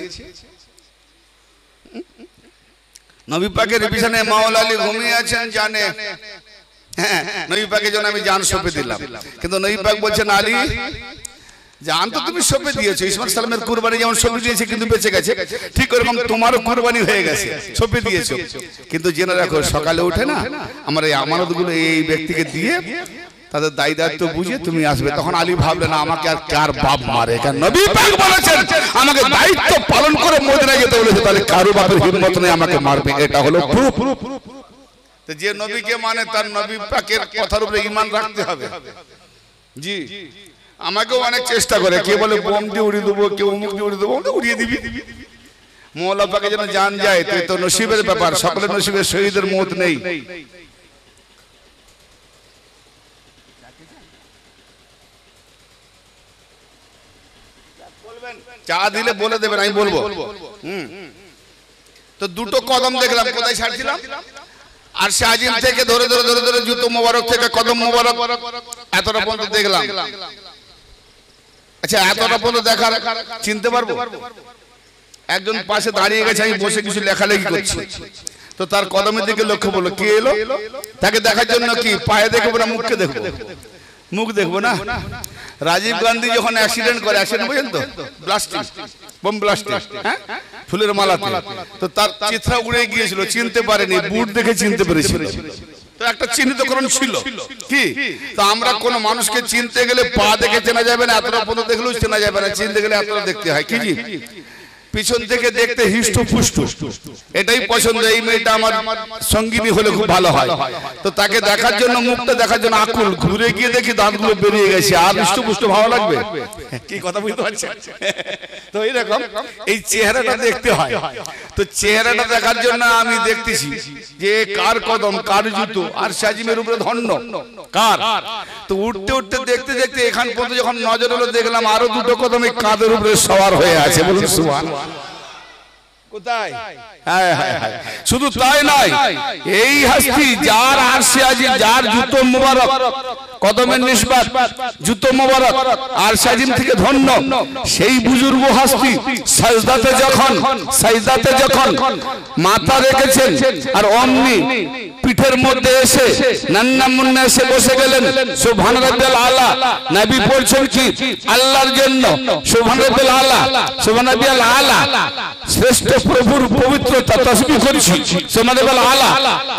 Speaker 1: নবী পাকের বিছানায় মাওলা আলী ঘুমিয়ে আছেন, জানে হ্যাঁ নবী পাকের জন্য আমি জান সঁপে দিলাম, কিন্তু নবী পাক বলছেন আলী জান তো তুমি সঁপে দিয়েছো, ইসমাইল সালামের কুরবানি যেমন সঁপে দিয়েছে কিন্তু বেঁচে গেছে, ঠিক ওরকম তোমারও কুরবানি হয়ে গেছে, সঁপে দিয়েছো। কিন্তু জেনে রাখো সকালে উঠে না আমার এই আমানতগুলো এই ব্যক্তিকে দিয়ে তাদের দায়ী দায়িত্ব বুঝে তুমি আসবে। তখন আলী ভাবলেন আমাকে আর কার বাপ মারে, কারণ নবী পাক বলেছেন আমাকে দায়িত্ব পালন করে মদিনায় যেতে বলেছে, তাহলে কারো বাপের হিম্মত নেই আমাকে মারবে। এটা হলো প্রুফ। তো যে নবীকে মানে তার নবী পাকের কথার উপরে ঈমান রাখতে হবে। জি আমাকেও অনেক চেষ্টা করে, কে বলে বোম দিয়ে উড়িয়ে দেবো, কেউ অমুক দিয়ে উড়িয়ে দেবো, উড়িয়ে দিবি। মওলা পাকে যেন জান যায় তো নসিবের ব্যাপার, সকলের নসিবে শহীদের মওত নেই। চা দিলে বলে দেবেন, আমি বলবো। তো দুটো কদম দেখলাম, কোথায় ছাড়ছিলাম? আর আজিম থেকে ধরে ধরে ধরে ধরে জুতো মোবারক থেকে কদম মোবারক এতটা পর্যন্ত দেখলাম। আচ্ছা এতটা পর্যন্ত দেখার চিনতে পারবো? একজন পাশে দাঁড়িয়ে গেছে, আমি বসে কিছু লেখালেখি করছি, তো তার কদমের দিকে লক্ষ্য করলো, কে এলো? তাকে দেখার জন্য কি পায়ে দেখবো না মুখকে দেখবো? মুখ দেখবো না। রাজীব গান্ধী যখন অ্যাক্সিডেন্ট করে, অ্যাক্সিডেন্ট বুঝেন তো, ব্লাস্টিং, বোম ব্লাস্টিং, হ্যাঁ ফুলের মালাতে, তো তার চিত্রা উড়ে গিয়েছিল, চিনতে পারেনি, বুট দেখে চিনতে পেরেছিল। তো একটা চিহ্নিতকরণ ছিল কি? তো আমরা কোন মানুষকে চিনতে গেলে পা দেখে চেনা যাবে না, এতটা পর্যন্ত দেখলেও চেনা যাবে না, চিনতে গেলে এতটা দেখতে হয়। কি জি? পিছন থেকে দেখতে হিষ্ট পুষ্ট, এটাই পছন্দ। এই মেয়েটা আমার সঙ্গিনী হলে খুব ভালো হয়, তো তাকে দেখার জন্য, মুখটা দেখার জন্য আকুল, ঘুরে গিয়ে দেখি দাঁতগুলো বেরিয়ে গেছে, আর হিষ্ট পুষ্ট ভালো লাগবে? কি কথা বুঝতে পারছেন? তো এইরকম এই চেহারাটা দেখতে হয়। তো চেহারাটা দেখার জন্য আমি দেখতেছি যে কার কদম, কার জুতো, আর সাজিমের উপরে ধন্য কার। তো উঠতে উঠতে দেখতে দেখতে এখান পর্যন্ত যখন নজর হলো, দেখলাম আরো দুটো কদম এই কাঁধের উপরে সওয়ার হয়ে আছে। বলুন সুবহানাল্লাহ। কোথায়? হ্যাঁ হ্যাঁ হ্যাঁ, শুধু তাই নয়, এই হাস্তি যার আরশে আজিম, যার জুতো মোবারক কদমের নিসবত, জুতো মোবারক আরশে আজিম থেকে ধন্য, সেই বুজুর্গ হাস্তি সাজদাতে যখন মাথা রেখেছেন আর অমনি পিঠের মধ্যে এসে নান্না মুন্না এসে বসে গেলেন সুবহান রাব্বিল আলা নবী বলছেন কি আল্লাহর জন্য সুবহান রাব্বিল আলা সুবহান রাব্বিল আলা শ্রেষ্ঠ প্রভুর পবিত্রতা তাসবিহ করেছি সুবহান রাব্বিল আলা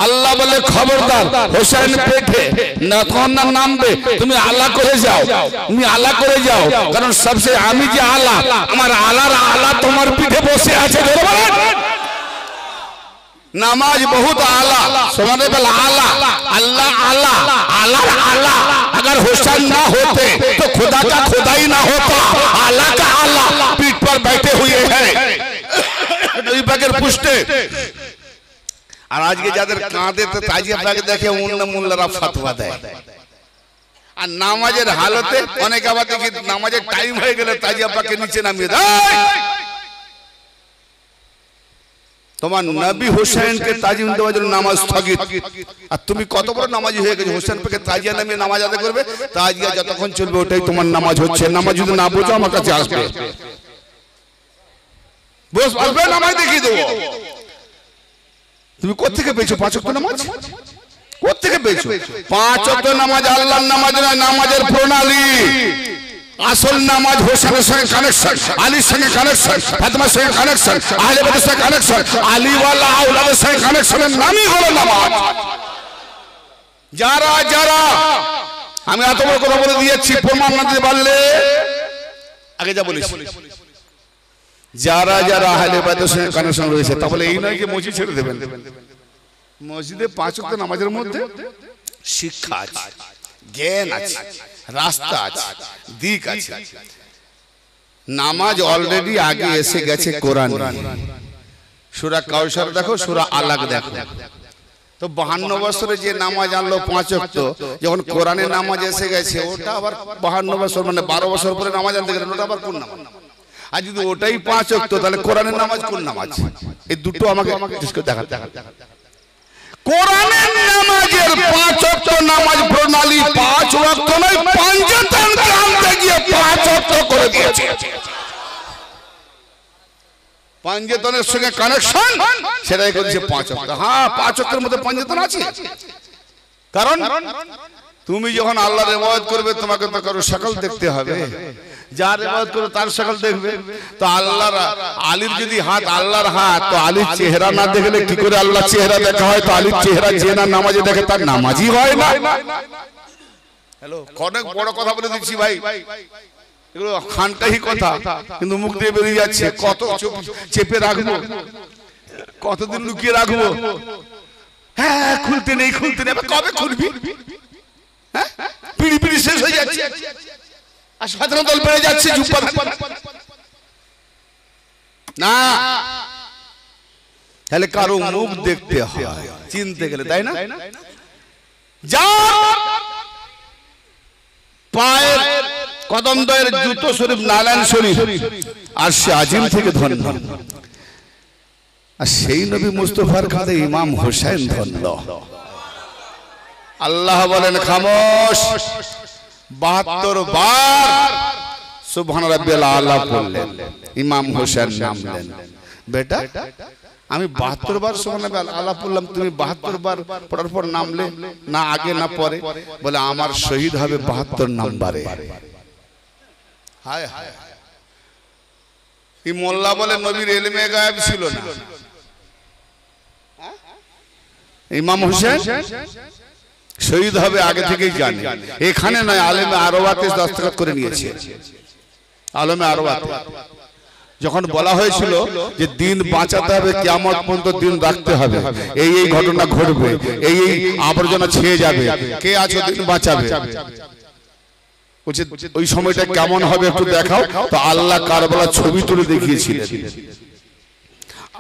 Speaker 1: আল্লাহ বলে খবরদার হোসেন পেটে না কোন না নামবে তুমি আলা করে যাও তুমি আলা করে যাও কারণ সবচেয়ে আমি যে আলা আমার আলার আলা তোমার পিঠে বসে আছে ধরে বলেন नमाज बहुत आला सुभान अल्लाह आला अल्लाह आला आला आला अगर हुसैन ना होते तो खुदा का खुदा ही ना होता आला का आला पीठ पर बैठे हुए हैं नबी पाकेर पुष्टे और आज के যাদের কাঁদে তো তাজিয়া পাকে দেখে অন্য মোল্লারা ফতোয়া দেয় আর নামাজের হালতে অনেক আবার দেখি নামাজের টাইম হয়ে গেলে তাজিয়া পাকে নিচে নামিয়ে দেয় তোমার নবী হোসেনকে তাজিম দেওয়ার জন্য নামাজ স্থগিত আর তুমি কত বড় নামাজি হয়ে গেছো হোসেন পাকে তাজিয়া নামিয়ে নামাজ আদায় করবে তাজিয়া যতক্ষণ চলবে ওটাই তোমার নামাজ হচ্ছে নামাজ যদি না বোঝো আমার কাছে আসবে বস আসবে নামাজ দেখিয়ে দেবো তুমি কোত্থেকে পেয়েছো পাঁচ ওয়াক্ত নামাজ কোত্থেকে পেয়েছো পাঁচ ওয়াক্ত নামাজ আল্লাহর নামাজ নয় নামাজের প্রণালী আসল নামাজ হোসেনের সঙ্গে কানেকশন আলীর সঙ্গে কানেকশন ফাতেমার সঙ্গে কানেকশন আহলে বাইতের সঙ্গে কানেকশন আলী ওয়ালা আওলাদের সঙ্গে কানেকশনের নামই হলো নামাজ যারা যারা আমি এত বড় কথা বলে দিয়েছি প্রমাণ না দিতে পারলে আগে যা বলিস যারা যারা আহলে বাইতের সঙ্গে কানেকশন রয়েছে তাহলে এই নয় যে মসজিদ ছেড়ে দেবেন মসজিদে পাঁচ ওয়াক্ত নামাজের মধ্যে শিক্ষা আছে জ্ঞান আছে রাস্তা আছে দিক আছে নামাজ অলরেডি আগে এসে গেছে কোরআন সূরা কাউসার দেখো সূরা আলাক দেখো তো 52 বছরে যে নামাজ আনলো পাঁচ ওয়াক্ত যখন কোরআনে নামাজ এসে গেছে ওটা আবার 52 বছর মানে 12 বছর পরে নামাজ আনতে গেলেন ওটা আবার কোন নামাজ আর যদি ওটাই পাঁচ ওয়াক্ত তাহলে কোরআনের নামাজ কোন নামাজ এই দুটো আমাকে দেখাতে কোরআনের নামাজের পাঁচ ওয়াক্ত নামাজ প্রণালী পাঁচ ওয়াক্ত নয় পাঞ্জাতন গ্রামে গিয়ে পাঁচ ওয়াক্ত করে দিয়েছে পাঞ্জাতনের সঙ্গে কানেকশন সেটাই করেছে পাঁচ ওয়াক্ত হ্যাঁ পাঁচ ওয়াক্তের মধ্যে পাঞ্জাতন আছে কারণ তুমি যখন আল্লাহর ইবাদত করবে তোমাকে তো কারো শাকল দেখতে হবে যার ইবাদত করে তার শাকল দেখবে তো আল্লাহর আলীর যদি হাত আল্লাহর হাত তো আলীর চেহারা না দেখলে কি করে আল্লাহর চেহারা দেখা হয় তো আলীর চেহারা যে না নামাজে দেখে তার নামাজই হয় না হ্যালো অনেক বড় কথা বলে দিচ্ছি ভাই এগুলো খানকাহি কথা কিন্তু মুখ দিয়ে বেরিয়ে যাচ্ছে কত চেপে রাখবো কতদিন লুকিয়ে রাখবো হ্যাঁ খুলতে নেই কবে খুলবি হ্যাঁ পিড়ি পিড়ি শেষ হয়ে যাচ্ছে আর সাধারণ দল বেড়ে যাচ্ছে না তাহলে কারো মুখ দেখতে হয় চিনতে গেলে তাই না যার পায়ের কদম দয়ের জুতো শরীফ নারায়ণ শরীফ আর সে আজিম থেকে ধন্য আর সেই নবী মুস্তাফার কাঁধে ইমাম হোসেন ধন্য আল্লাহ বলেন খামোশ 72 বার সুবহান রাব্বিল আলা বললেন ইমাম হোসেন নামলেন বেটা আমি 72 বার সুবহান রাব্বিল আলা বললাম তুমি 72 বার পড়ার পর নামলে না আগে না পরে বলে আমার শহীদ হবে 72 নম্বরে হায় হায় এই মোল্লা বলে নবীর ইলমে গায়েব ছিল না ইমাম হোসেন শহীদ হবে আগে থেকেই জানে এখানে নয় আলেমে আরবাতে দস্তখত করে নিয়েছে আলেমে আরবাত যখন বলা হয়েছিল যে দিন বাঁচাতে হবে কিয়ামত পর্যন্ত দিন রাখতে হবে এই এই ঘটনা ঘটবে এই এই আবর্জনা ছেয়ে যাবে কে আছে দিন বাঁচাবে ওই সময়টা কেমন হবে একটু দেখাও তো আল্লাহ কারবালা ছবি তুলে দেখিয়েছিলেন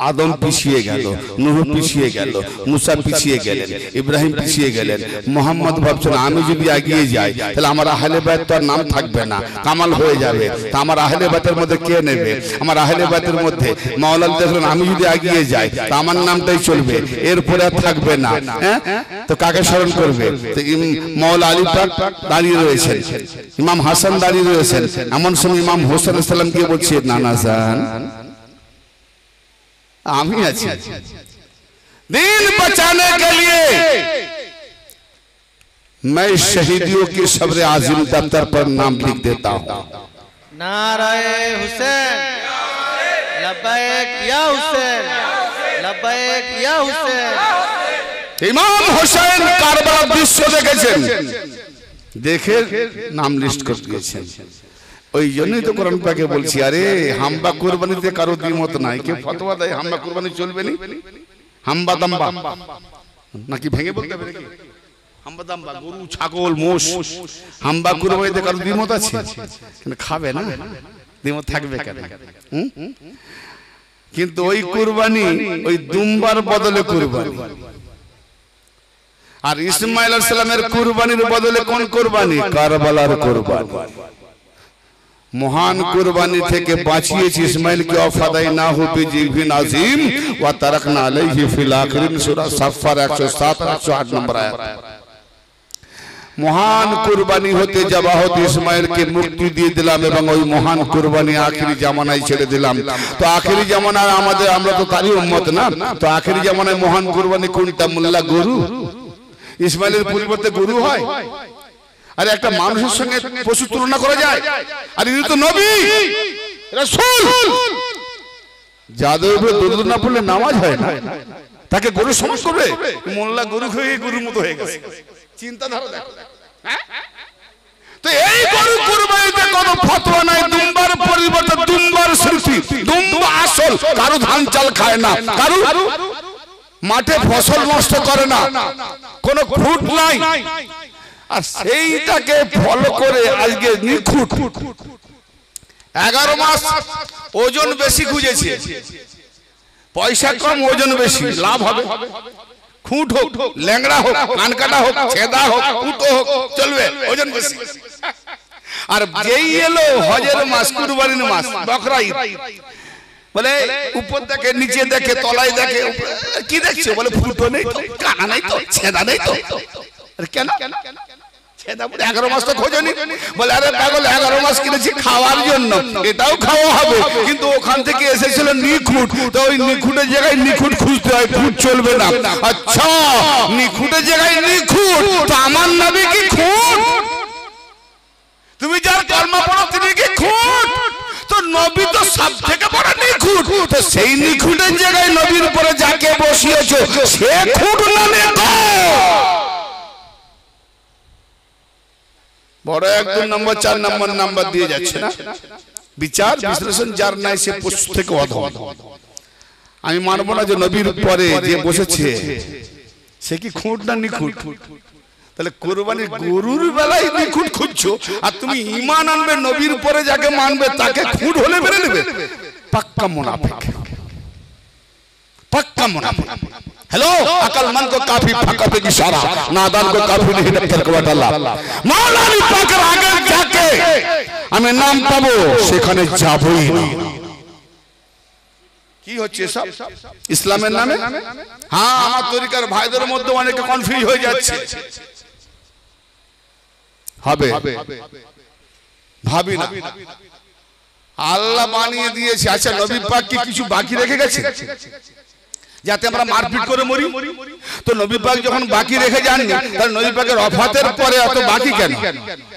Speaker 1: আদম পিছিয়ে গেল নূহ পিছিয়ে গেল মুসা পিছিয়ে গেলেন ইব্রাহিম পিছিয়ে গেলেন মোহাম্মদ ভাবছেন আমি যদি এগিয়ে যাই তাহলে আমার আহলে বাইত তো আর নাম থাকবে না কামাল হয়ে যাবে তা আমার আহলে বাইতের মধ্যে কে নেবে আমার আহলে বাইতের মধ্যে মাওলানা দেখলেন আমি যদি এগিয়ে যাই তা আমার নামটাই চলবে এরপরে আর থাকবে না হ্যাঁ তো কাকে স্মরণ করবে তো মাওলা আলী পাক দাঁড়িয়ে রয়েছেন ইমাম হাসান দাঁড়িয়ে রয়েছেন এমন সময় ইমাম হোসেন আলাইহিস সালাম কে বলছে নানা জান আমি আছি दीन बचाने के लिए मैं शहीदियों की सब्र आजिम दफ्तर पर नाम लिख देता हूं।
Speaker 2: नाराए हुसैन, लब्बैक या हुसैन, लब्बैक या हुसैन।
Speaker 1: इमाम हुसैन কারবালা দৃশ্য দেখেছেন, দেখে নাম লিস্ট করে দিয়েছেন। ওই জন্যই তো কোরআন পাকে বলছি, আরে হাম্বা কুরবানিতে কারো দ্বিমত নাই। কেউ ফতোয়া দেয় হাম্বা কুরবানি চলবে না, হাম্বা দাম্বা নাকি ভেঙে বলতে হবে নাকি? হাম্বা দাম্বা গরু ছাগল মোষ, হাম্বা কুরবানিতে কারো দ্বিমত আছে? কিন্তু খাবে না, দ্বিমত থাকবে কেন? কিন্তু ওই কুরবানি ওই দুম্বার বদলে কুরবানি। আর ইসমাইল আলাইহিস সালামের কুরবানির বদলে কোন কুরবানি? কারবালার কুরবানি। মহান কুরবানি থেকে বাঁচিয়েছি ইসমাইলকে, ওয়াফাদাই না হু বিজিবিন আযীম ওয়া তারাকনা আলাইহি ফিল আখিরিন, সূরা সাফফার 107 108 নম্বর আয়াত। মহান কুরবানি হতে জবাহত ইসমাইলকে মুক্তি দিয়ে দিলাম এবং ওই মহান কুরবানি আখিরি জামানায় ছেড়ে দিলাম। তো আখিরি জামানায় আমাদের, আমরা তো তারই উম্মত না, তো আখিরি জামানায় মহান কুরবানি কোনটা? মোল্লা গরু? ইসমাইলের পরিবর্তে গরু হয়? আরে একটা মানুষের সঙ্গে পশু তুলনা করা যায়? আর ইনি তো নবী রাসূল। যাদের উপরে দরুদ না পড়লে নামাজ হয় না, তাকে গরু সমান করবে? মোল্লা গরু হয়ে গরুর মতো হয়ে গেছে, চিন্তাধারা দেখো। তো এই গরু কুরবানিতে কোনো ফতোয়া নাই। দুম্বার পরিবর্তে দুম্বার সৃষ্টি, দুম্বা আসল। কারো ধান চাল খায় না, কারো মাঠে ফসল নষ্ট করে না, কোনো খুঁট নাই। আর সেইটাকে ফলো করে আজকে নিখুঁত 11 মাস ওজন বেশি খুঁজেছে, পয়সা কম ওজন বেশি, লাভ হবে। খুঁট হোক, ল্যাংড়া হোক, কান কাটা হোক, ছেদা হোক, কুটো হোক, চলবে, ওজন বেশি। আর যেই এলো হজের মাস, কুরবানির মাস, বকরা ঈদ, বলে উপর দেখে, নিচে দেখে, তলায় দেখে, কি দেখছো? বলে ফুটো নেই তো, কানা নেই তো, ছেদা নেই তো। কেন? 11 মাস তো খোঁজনি। বলে আরে পাগল, 11 মাস কিনেছি খাওয়ার জন্য, এটাও খাওয়া হবে, কিন্তু ওখান থেকে এসেছিল নিখুঁত। তো ওই নিখুঁতের জায়গায় নিখুঁত খুঁজতে হয়, খুঁত চলবে না। আচ্ছা, নিখুঁতের জায়গায় নিখুঁত, তো আমার নবী কি খুঁত? তুমি যার কলমা পড়ো তিনি কি খুঁত? তো নবী তো সব থেকে বড় নিখুঁত। তো সেই নিখুঁতের জায়গায় নবীর উপরে যাকে বসিয়েছো সে খুঁত না নিখুঁত? বড় 1 2 নম্বর 4 নম্বর নাম্বার দিয়ে যাচ্ছে না। বিচার বিশ্লেষণ যার নাই সে পশু থেকে অধম। আমি মানব না যে নবীর পরে যে বসেছে সে কি খুঁট না নিখুঁত? তাহলে কুরবানির গরুর বেলায় নিখুঁত খুঁজছো, আর তুমি ঈমান আনবে নবীর পরে যাকে মানবে তাকে খুঁট হলে বেরে নেবে? পাক্কা মুনাফিক, পাক্কা মুনাফিক। हेलो, अकलमंद को काफी फकत की इशारा, नादान को काफी नहीं डक्कर को अल्लाह। मौलाना पाकर आगे जाके हमें नाम पाबो, সেখানে যাবই না। কি হচ্ছে সব ইসলামের নামে? হ্যাঁ, আমার তরিকার ভাইদের মধ্যে অনেকে কনফিউজ হয়ে যাচ্ছে। হবে ভাবি না, আল্লাহ বানিয়ে দিয়েছে। আচ্ছা, নবী পাক কি কিছু বাকি রেখে গেছে যাতে আমরা মারপিট করে মরি? তো নবী পাক যখন বাকি রেখে যাননি, তাহলে নবী পাকের ওফাতের পরে এত বাকি কেন?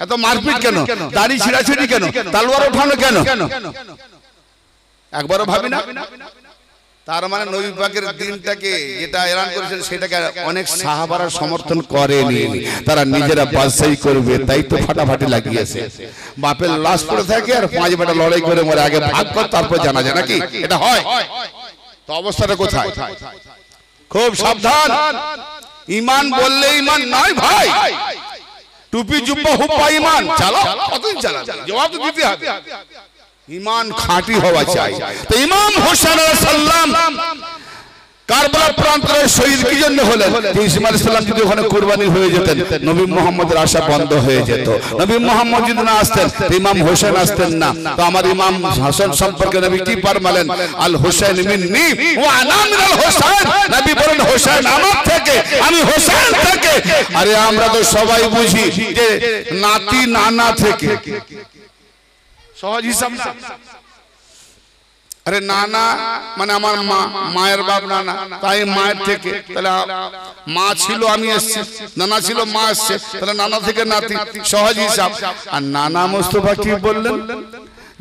Speaker 1: এত মারপিট কেন? দাড়ি ছিঁড়াছিঁড়ি কেন? তালওয়ার ওঠানো কেন? একবারও ভাবি না। তার মানে নবী পাকের দিনটাকে যেটা এলান করেছেন সেটাকে অনেক সাহাবারা সমর্থন করেনি, তারা নিজেরা বাদশাহী করবে তাই তো ফাটাফাটি লাগিয়েছে। বাপের লাশ পড়ে থাকে আর 5 বেটা লড়াই করে মরে, আগে ভাগ কর তারপর জানা যায় নাকি? এটা হয়? তো অবস্থাটা কোথায়? খুব সাবধান। ঈমান বললে ঈমান নয় ভাই, টুপি জুব্বা হুব্বা ঈমান চালাও, কতদিন চালাবে? জবাব তো দিতে হবে। ঈমান খাঁটি হওয়া চাই। তো ইমাম হোসেন আলাইহিস সালাম কারবালা প্রান্তরে শহীদ কি জন্য হলেন? ইসমাঈল আলাইহিস সালাম যদি ওখানে কুরবানি হয়ে যেতেন, নবী মুহাম্মদের আশা বন্ধ হয়ে যেত। নবী মুহাম্মদ যদি না আসতেন, ইমাম হোসেন আসতেন না। তো আমার ইমাম হাসান সম্পর্কে নবী কি ফরমালেন? আল হোসেন মিন্নি ওয়া আনা মিনাল হোসেন। নবী বলেন হোসেন আমার থেকে, আমি হোসেন থেকে। আরে আমরা তো সবাই বুঝি যে নাতি নানা থেকে, সহজ হিসাব না। আরে নানা মানে আমার মা, মায়ের বাপ নানা, তাই মায়ের থেকে তাহলে মা ছিল আমি এসছি, নানা ছিল মা এসছে, তাহলে নানা থেকে নাতি, সহজ হিসাব। আর নানা মুস্তাফা কি বললেন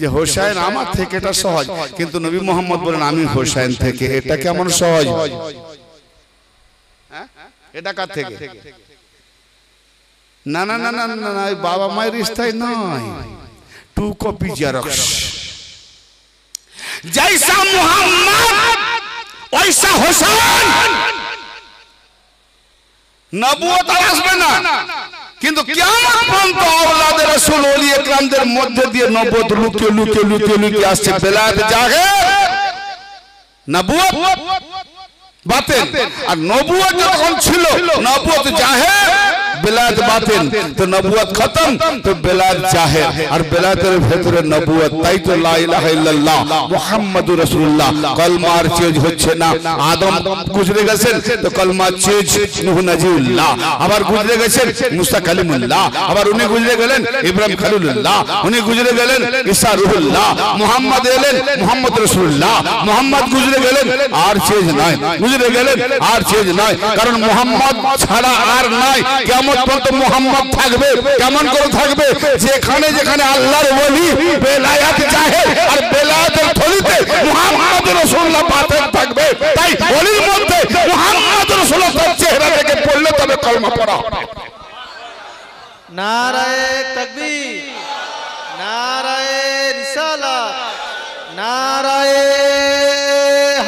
Speaker 1: যে হোসেন আমার থেকে, এটা সহজ। কিন্তু নবী মোহাম্মদ বলেন আমি হোসেন থেকে, এটা কেমন সহজ? এটা কার থেকে? না না না না না, বাবা মায়ের রিস্তায় নয়, টু কপি জেরক্স। जैसा मोहम्मद वैसा হোসেন। নবুয়ত আসবে না, কিন্তু কিয়ামত পর্যন্ত আওলাদে রাসূল ওলিয়ে কেরামদের মধ্যে দিয়ে নবুয়ত লুকিয়ে লুকিয়ে লুকিয়ে লুকিয়ে আসছে। বেলায়েত জাহের, নবুয়ত বাতিন। আর নবুয়ত যখন ছিল নবুয়ত জাহের, বেলায়েত বাতিন। তো নবুয়ত খতম, তো বেলায়েত জাহের। আর বেলায়েতের ভেতরে নবুয়ত। তাই তো লা ইলাহা ইল্লাল্লাহ মুহাম্মাদুর রাসূলুল্লাহ কলমার চেঞ্জ হচ্ছে না। আদম গুজরে গেছেন তো কলমার চেঞ্জ নূহ নজিউল্লাহ, আবার গুজরে গেছেন মুসা কালিমুল্লাহ, আবার উনি গুজরে গেলেন ইব্রাহিম খলিলুল্লাহ, উনি গুজরে গেলেন ঈসা রূহুল্লাহ, মুহাম্মদ এলেন মুহাম্মদ রাসূলুল্লাহ, মুহাম্মদ গুজরে গেলেন আর চেঞ্জ নাই, গুজরে গেলেন আর চেঞ্জ নাই। কারণ মুহাম্মদ ছাড়া আর নাই। কিয়ামত পর্যন্ত মুহাম্মদ থাকবে। কেমন করে থাকবে? যেখানে যেখানে আল্লাহর ওলি বেলায়েত জাহের আর বেলায়েতের থলিতে মুহাম্মদ রাসূলুল্লাহ বাতিন থাকবে। তাই ওলির মধ্যে মুহাম্মদ রাসূলুল্লাহ চেহারা দেখে পড়লে তবে কলমা পড়া হবে।
Speaker 2: নারায়ে তাকবীর, নারায়ে রিসালাত, নারায়ে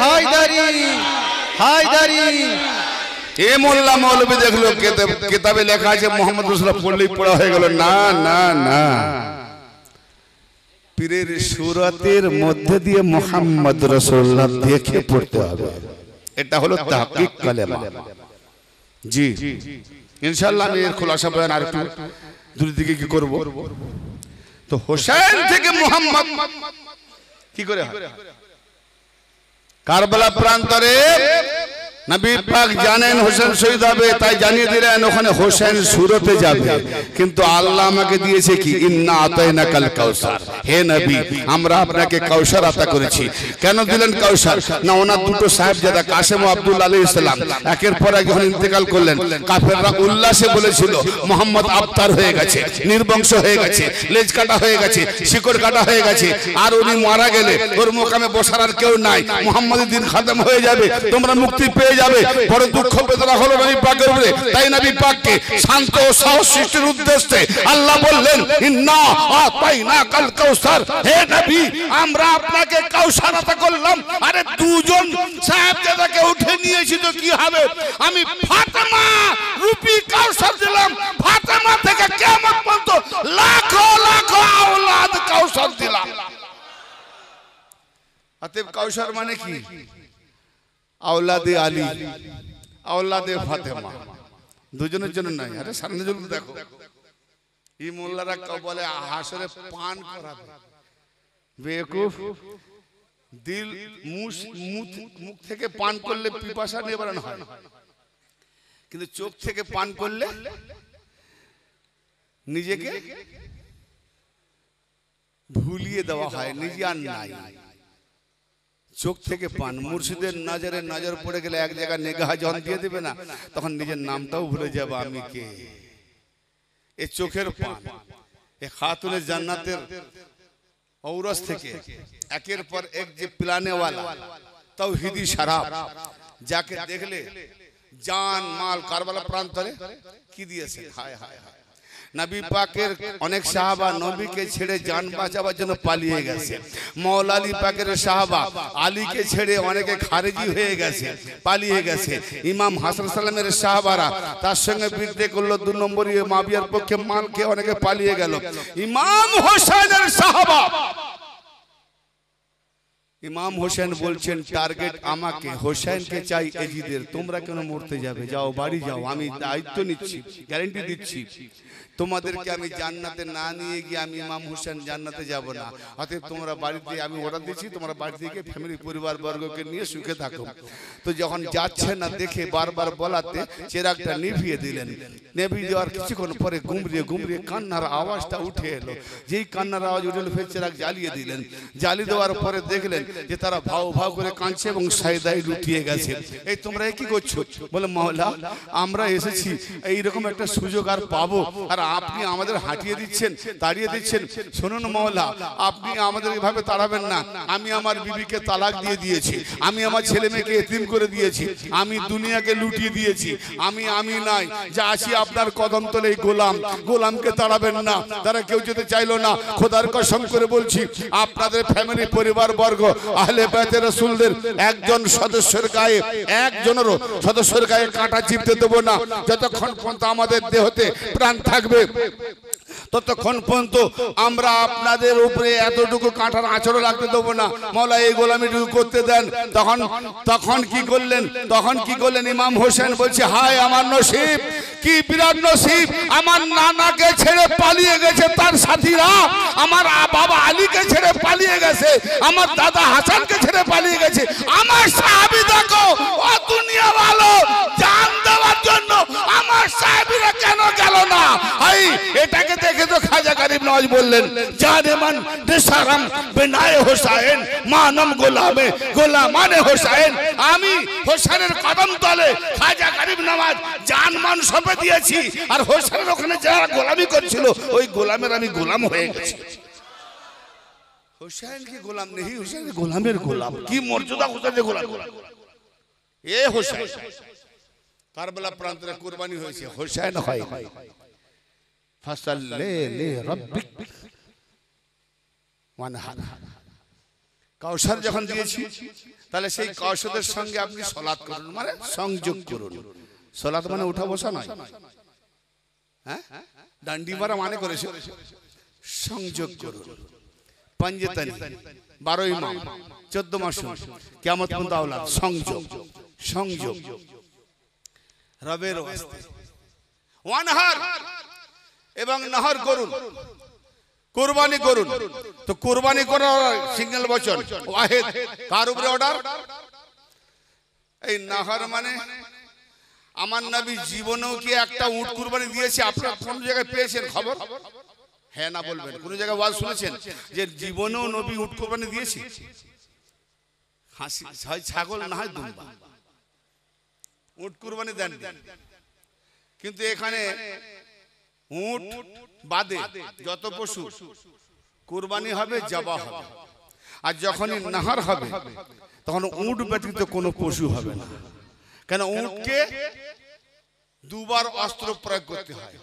Speaker 2: হায়দারি, হায়দারি।
Speaker 1: এ মোল্লা মৌলবী দেখলো কিতাবে লেখা আছে মুহাম্মদ রাসূলুল্লাহ পড়লেই পড়া হয়ে গেল। না না না, পীরের সুরাতের মধ্যে দিয়ে মুহাম্মদ রাসূলুল্লাহ দেখে পড়তে হবে। এটা হলো তাহকিক কালেমা। জি ইনশাআল্লাহ আমি এর খোলাসা বয়ান আর একটু দূর দিকে কি করব। তো হোসেন থেকে মুহাম্মদ কি করে হয়? কারবালা প্রান্তরে নবী পাক জানেন হোসেন শহীদ হবে, তাই জানিয়ে দিলেন ওখানে হোসেন সুরতে যাবে। কিন্তু আল্লাহ আমাকে দিয়েছে কি, ইন্না আতাইনাকাল কাউসার। হে নবী আমরা আপনাকে কাউসার আতা করেছি। কেন দিলেন কাউসার? না ওনার দুটো সাহেবজাদা কাসেম ও আব্দুল্লাহ আলাইহিস সালাম একের পর এক যখন ইন্তেকাল করলেন, কাফেররা উল্লাসে বলেছিল মুহাম্মদ আবতার হয়ে গেছে, নির্বংশ হয়ে গেছে, লেজ কাটা হয়ে গেছে, শিকড় কাটা হয়ে গেছে, আর উনি মারা গেলে ওর মোকামে বসার আর কেউ নাই, মুহাম্মদের দিন খতম হয়ে যাবে, তোমরা মুক্তি পেয়ে যাবে। বড় দুঃখ বেদনা হলো নবী পাকের উপরে। তাই নবী পাককে শান্ত ও সাহস সৃষ্টির উদ্দেশ্যে আল্লাহ বললেন ইন্না আতাইনাকাল কাউসার। হে নবী আমরা আপনাকে কাউসার আতা করলাম। আরে দুজন সাহেবজাদাকে উঠে নিয়েছি তো কি হবে? আমি ফাতেমা রূপী কাউসার দিলাম। ফাতেমা থেকে কিয়ামত পর্যন্ত লাখো লাখো আওলাদ কাউসার দিলাম। অতএব কাউসার মানে কি? আওলাদে আলী, আওলাদে ফাতেমা, দুজনের জন্য নাই। আরে সামনে যখন দেখো এই মোল্লারা বলে হাসরে পান করাবে। বেকুফ, দিল মুখ থেকে পান করলে পিপাসা নিবারণ হয়, কিন্তু চোখ থেকে পান করলে নিজেকে ভুলিয়ে দেওয়া হয়, নিজে আর নাই। চোখ থেকে পান, মুর্শিদের নজরে নজর পড়ে গেলে এক জায়গায় নিগাহ যখন দিয়ে দেবে না, তখন নিজের নামটাও ভুলে যাবে আমি কে। এই চোখের পান, এই খাতুনে জান্নাতের ঔরস থেকে একের পর এক যে পিলানেওয়ালা তাওহীদি শরাব, যাকে দেখলে জান মাল কারবালা প্রান্তরে কি দিয়েছে। হায় হায় হায়, নবী পাকের অনেক সাহাবা নবীকে ছেড়ে জান বাঁচাবার জন্য পালিয়ে গেছে। মওলা আলী পাকের সাহাবা আলীকে ছেড়ে অনেকে খারেজি হয়ে গেছে, পালিয়ে গেছে। ইমাম হাসান সালামের সাহাবারা তার সঙ্গে বিদ্রোহ করলো, 2 নম্বরী মাবিয়ার পক্ষে মানকে অনেকে পালিয়ে গেল। ইমাম হোসেনের সাহাবা, ইমাম হোসেন বলছেন টার্গেট আমাকে, হোসেনকে চাই এজিদের। তোমরা কেন মরতে যাবে? যাও বাড়ি যাও, আমি দায়িত্ব নিচ্ছি, গ্যারান্টি দিচ্ছি তোমাদেরকে আমি জান্নাতে না নিয়ে গিয়ে আমি ইমাম হোসেন জান্নাতে যাব না। অতএব তোমরা বাড়িতে, আমি অর্ডার দিচ্ছি তোমরা বাড়ি থেকে ফ্যামিলি পরিবার বর্গকে নিয়ে সুখে থাকো। তো যখন যাচ্ছে না দেখে বারবার বলাতে চেরাগটা নিভিয়ে দিলেন। নিভিয়ে দেওয়ার কিছুক্ষণ পরে গুমরিয়ে গুমরিয়ে কান্নার আওয়াজটা উঠে এলো। যেই কান্নার আওয়াজ উঠে এলো ফের চেরাগ জ্বালিয়ে দিলেন। জ্বালিয়ে দেওয়ার পরে দেখলেন যে তারা ভাও ভাও করে কাঁদছে এবং সাইদাই লুটিয়ে গেছে। এই তোমরা কি করছো? বলে মাওলা আমরা এসেছি এইরকম একটা সুযোগ আর পাবো, আর আপনি আমাদের হাঁটিয়ে দিচ্ছেন, তাড়িয়ে দিচ্ছেন। শুনুন মাওলা, আপনি আমাদের এভাবে তাড়াবেন না। আমি আমার বিবিকে তালাক দিয়ে দিয়েছি, আমি আমার ছেলে মেয়েকে এতিম করে দিয়েছি, আমি দুনিয়াকে লুটিয়ে দিয়েছি, আমি নাই যা আছি আপনার কদম তলে গোলাম। গোলামকে তাড়াবেন না। তারা কেউ যেতে চাইলো না। খোদার কসম করে বলছি, আপনাদের ফ্যামিলি পরিবার বর্গ আহলে বাইতে রাসূলদের একজন সদস্যের গায়ে, একজনেরও সদস্যের গায়ে কাঁটা চিপতে দেবো না। যতক্ষণ পর্যন্ত আমাদের দেহতে প্রাণ থাকবে ততক্ষণ পর্যন্ত আমরা আপনাদের উপরে এতটুকু কাঁটার আঁচড়ও লাগতে দেবো না। মাওলা এই গোলামিটুকু করতে দেন। তখন কি করলেন? ইমাম হোসেন বলছে, হায় আমার নসিব, কি বিরাট নসিব। আমার নানাকে ছেড়ে পালিয়ে গেছে তার সাথীরা, আমার বাবা আলীকে ছেড়ে পালিয়ে গেছে, আমার দাদা হাসানকে ছেড়ে পালিয়ে গেছে, আমার সাহাবী দেখো ও দুনিয়া ভালো জান দেওয়ার জন্য আমার সাহাবীরা কেন গেল না? এটাকে দেখে তো খাজা গরিব নওয়াজ বললেন, জানে মান দেশারাম বিনায়ে হোসেন মানম গোলামে গোলামানে হোসেন। আমি হোসেনের কদম তলে খাজা গরিব নওয়াজ জান মান সঁপে দিয়েছি, আর হোসেনের ওখানে যারা গোলামি করছিল ওই গোলামের আমি গোলাম হয়ে গেছি। হোসেন কি গোলাম নেই, হোসেন গোলামের গোলাম। কি মর্যাদা হোসেনের গোলাম। এ হোসেন কারবালা প্রান্তরে কুরবানি হয়েছে, হোসেন হয় ফাসাল্লি লিরাব্বিক ওয়ানহার। কাউসার যখন দিয়েছি তাহলে সেই কাউসারের সঙ্গে আপনি সালাত করুন, মানে সংযোগ করুন। সালাত মানে উঠা বসা নয়, হ্যাঁ ডান্ডি মারা মানে করেছে। সংযোগ করুন। পাঞ্জেতানি 12 ইমাম 14 মাসুম কিয়ামত পর্যন্ত আওলাদ। সংযোগ রবের ওয়াস্তে ওয়ানহার এবং নাহার করুন, কুরবানি করুন। তো কুরবানি করার সিঙ্গেল বচন ওয়াহিদ, কার উপরে অর্ডার? এই নাহার মানে আমার নবী জীবনেও কি একটা উট কুরবানি দিয়েছে? আপনারা কোন জায়গায় পেয়েছেন খবর? হ্যাঁ না বলবেন। কোন জায়গায় ওয়াজ শুনেছেন যে জীবনেও নবী উট কুরবানি দিয়েছে? হাসি হয় ছাগল না হয় দুম্বা, উট কুরবানি দেন। কিন্তু এখানে উট বাদে যত পশু কুরবানি হবে জবা হবে, আর যখনই নাহার হবে তখন উট ব্যতীত কোনো পশু হবে না। কেন? উটকে দুবার অস্ত্র প্রয়োগ করতে হয়।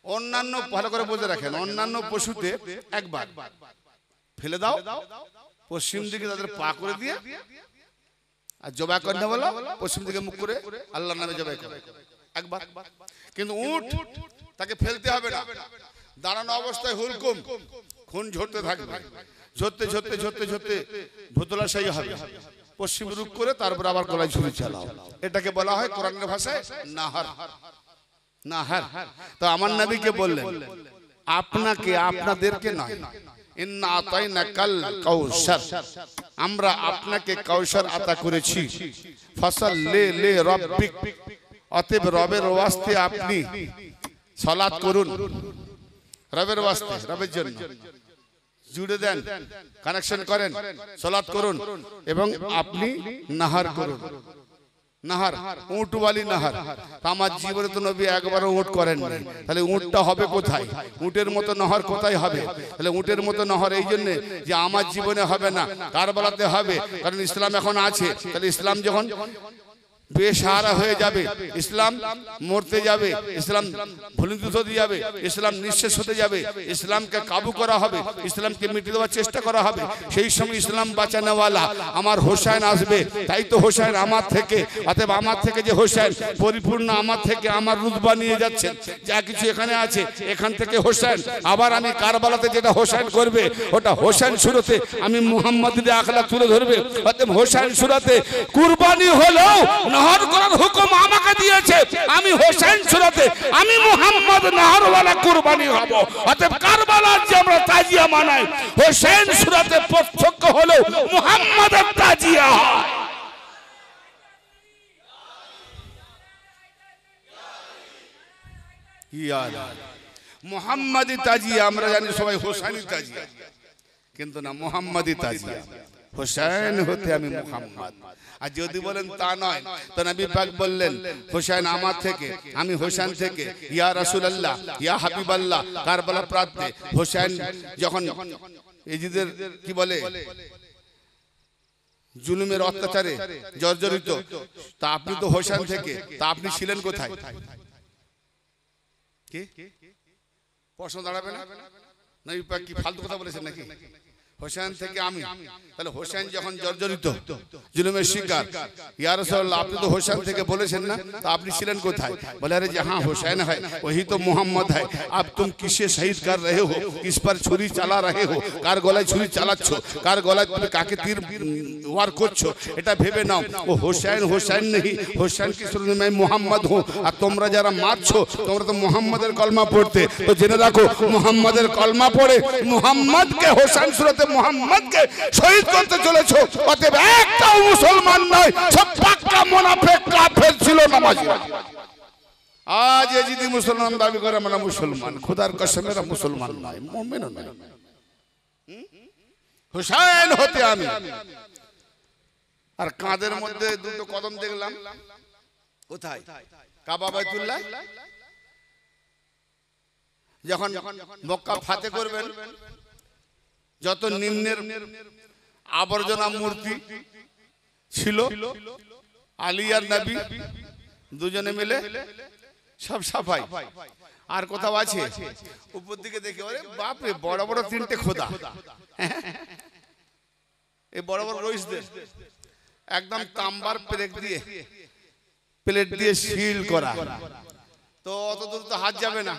Speaker 1: অন্যান্য ভালো করে বুঝে রাখেন, অন্যান্য পশুতে একবার ফেলে দাও, পশ্চিম দিকে তাদের পা করে দিয়ে আর জবাই করে না বলো, পশ্চিম দিকে মুখ করে আল্লাহর নামে জবাই করে একবার। কিন্তু উট তাকে ফেলতে হবে না, দাঁড়ানো অবস্থায় হুলকুম খুন ঝরতে থাকবে, ঝরতে ভূতলাশায়ী হবে, পশ্চিম রূপ করে তারপর আবার গলায় ছুরি চালাও। এটাকে বলা হয় কোরআনের ভাষায় নাহার। তো আমার নবীকে বললেন, আপনাকে আপনাদেরকে নয়, ইন্না আতাইনাকাল কাউসার, আমরা আপনাকে কাউসার আতা করেছি। ফাসাল্লি লিরাব্বিক, অতএব রবের ওয়াস্তে আপনি সালাত করুন। রবের ওয়াস্তে, রবের জন্য জুড়ে দেন, কানেকশন করেন, সালাত করুন এবং আপনি নাহার করুন। নাহার উটওয়ালি নাহার। আমার জীবনে তো নবী একবারও উট করেন, তাহলে উটটা হবে কোথায়? উটের মতো নহর কোথায় হবে? তাহলে উটের মতো নহর এই জন্য যে আমার জীবনে হবে না, কারবালাতে হবে। কারণ ইসলাম এখন আছে। তাহলে ইসলাম যখন বেসাহারা হয়ে যাবে, ইসলাম মরতে যাবে, ইসলাম ভুলিত হতে যাবে, ইসলাম নিঃশেষ হতে যাবে, ইসলামকে কাবু করা হবে, ইসলামকে মিটিয়ে দেওয়ার চেষ্টা করা হবে, সেই সময় ইসলাম বাঁচানোওয়ালা আমার হোসেন আসবে। তাই তো হোসেন আমার থেকে, অতএব আমার থেকে যে হোসেন পরিপূর্ণ, আমার থেকে আমার রুতবা নিয়ে যাচ্ছেন, যা কিছু এখানে আছে এখান থেকে হোসেন। আবার আমি কারবালাতে যেটা হোসেন করবে ওটা হোসেন সুরতে আমি মুহাম্মদের আখলাক তুলে ধরবে। অতএব হোসেন সুরতে কুরবানি হলো নহর করার হুকুম আমাকে দিয়েছে। আমি হোসেন সুরতে আমি মুহাম্মদ নহরওয়ালা কুরবানি হব। অতএব কারবালার যে আমরা তাজিয়া মানাই, হোসেন সুরতে প্রত্যক্ষ হলো মুহাম্মদের তাজিয়া। মুহাম্মাদি তাজিয়া আমরা জানি সবাই, হোসেনি তাজিয়া। কিন্তু না, মুহাম্মাদি তাজিয়া, হোসেন হতে আমি মুহাম্মদ। আর যদি বলেন তা নয়, তো নবী পাক বললেন হোসেন আমার থেকে, আমি হোসেন থেকে, ইয়া রাসূলুল্লাহ, ইয়া হাবিবাল্লাহ, কারবালা প্রান্তে হোসেন যখন এজিদের কি বলে জুলুমের অত্যাচারে জর্জরিত, তা আপনি তো হোসেন থেকে, তা আপনি ছিলেন কোথায়? কি প্রশ্ন দাঁড়াবে না? নবী পাক কি ফালতু কথা বলেছেন নাকি? হোসেন থেকে আমি, তাহলে হোসেন যখন জর্জরিত জুলুমের শিকার, ইয়া রাসূলুল্লাহ আপনি তো হোসেন থেকে বলেছেন না, তা আপনি ছিলেন কোথায়? বলে अरे जहां हुसैन है वही तो मोहम्मद है। अब तुम किसे शहीद कर रहे हो, किस पर छुरी चला रहे हो, কার গলায় ছুরি চালাচ্ছ, কার গলায় তুমি কাকে তীর ওয়ার করছো, এটা ভেবে নাও। ও হোসেন হোসেন नहीं, হোসেন की सूरत में मैं मोहम्मद हूं। আর তোমরা যারা মারছো, তোমরা তো মুহাম্মাদের কলমা পড়তে, তো জেনে রাখো মুহাম্মাদের কলমা পড়ে মুহাম্মাদকে হোসেন সুরতে মুহাম্মাদকে শহীদ করতে চলেছো। অতএব একটাও মুসলমান নয়, সব পাক্কা মুনাফিক কাফের ছিল নামাজি। আজ যদি মুসলমান দাবি করে আমরা মুসলমান, খোদার কসম এরা মুসলমান নয়, মুমিনও নয়। হোসেন হতে আমি। আর কাঁধের মধ্যে দুটো কদম দেখলাম, কোথায়? কাবা বাইতুল্লাহ। যখন মক্কা ফাতে করবেন, যত নিম্নের আবর্জনা মূর্তি ছিল, আলী আর নবী দুজনে মিলে সব সাফাই। আর কোথাও আছে উপর দিকে দেখে, ওরে বাপ রে, বড় বড় তিনটে খোদা, এই বড় বড় রইসদের একদম তাম্বার প্লেট দিয়ে সিল করা, তো অত দূর তো হাত যাবে না।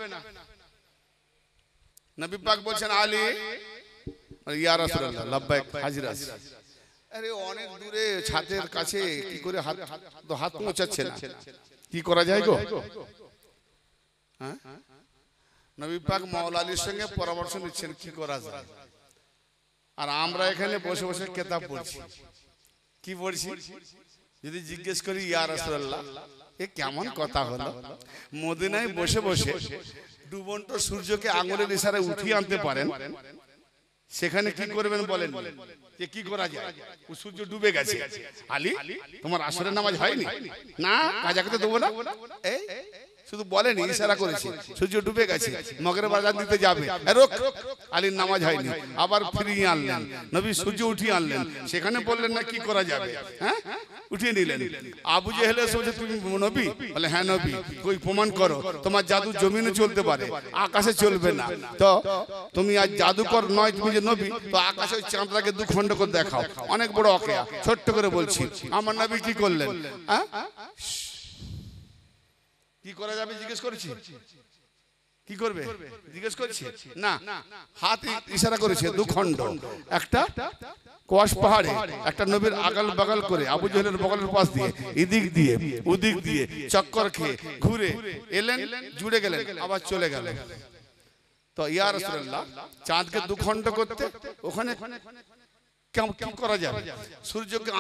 Speaker 1: নবী পাক বলছেন আলী, ইয়া রাসূলুল্লাহ লাব্বাইক হাজির আছি। আরে অনেক দূরে ছাদের কাছে কি করে হাত পৌঁছাচ্ছে না, কি করা যায় গো? হ্যাঁ, নবী পাক মাওলা আলীর সঙ্গে পরামর্শ নিচ্ছেন কি করা যায়। আর আমরা এখানে বসে বসে কিতাব পড়ছি। কি পড়ছি? যদি জিজ্ঞেস করি ইয়া রাসূলুল্লাহ এ কেমন কথা হলো, মদিনায় বসে বসে ডুবন্ত সূর্যকে আঙুলের ইশারায় উঠিয়ে আনতে পারেন, সেখানে কি করবেন বলেন? যে কি করা যায়? ও সূর্য ডুবে গেছে, আলী তোমার আসরের নামাজ হয়নি না, কাজা করতে দেবো না, এই শুধু বলেনি, ইশারা করেছে, সূর্য ডুবে গেছে, মগরিব আযান দিতে যাবে, রোক, আলীর নামাজ হয়নি। আবার ফিরিয়ে আনলেন, নবী সূর্য উঠিয়ে আনলেন, সেখানে বললেন না কি করা যাবে, হ্যাঁ উঠিয়ে নিলেন। আবু জেহেল বলছে তুমি নবী? বলে হ্যাঁ নবী। কই প্রমাণ করো, তোমার জাদু জমিনে চলতে পারে, আকাশে চলবে না। তো তুমি আজ জাদুকর নয়, তুমি যে নবী, তো আকাশে ওই চাঁদটাকে দুখণ্ড করে দেখাও। অনেক বড় অকেয়া, ছোট্ট করে বলছি। আমার নবী কি করলেন? হ্যাঁ, কি করা যাবে জিজ্ঞেস করেছি, কি করবে জিজ্ঞেস করছি না, হাত ইশারা করেছে দুখণ্ড, একটা কোয়াশ পাহাড়ে, একটা নবীর আগাল বাগাল করে আবু জেহেলের বগলের পাশ দিয়ে এদিক দিয়ে ওদিক দিয়ে চক্কর খেয়ে ঘুরে এলেন, জুড়ে গেলেন, আবার চলে গেলেন। তো ইয়া রাসূলুল্লাহ চাঁদকে দুখণ্ড করতে ওখানে কি করা যাবে? সূর্যকে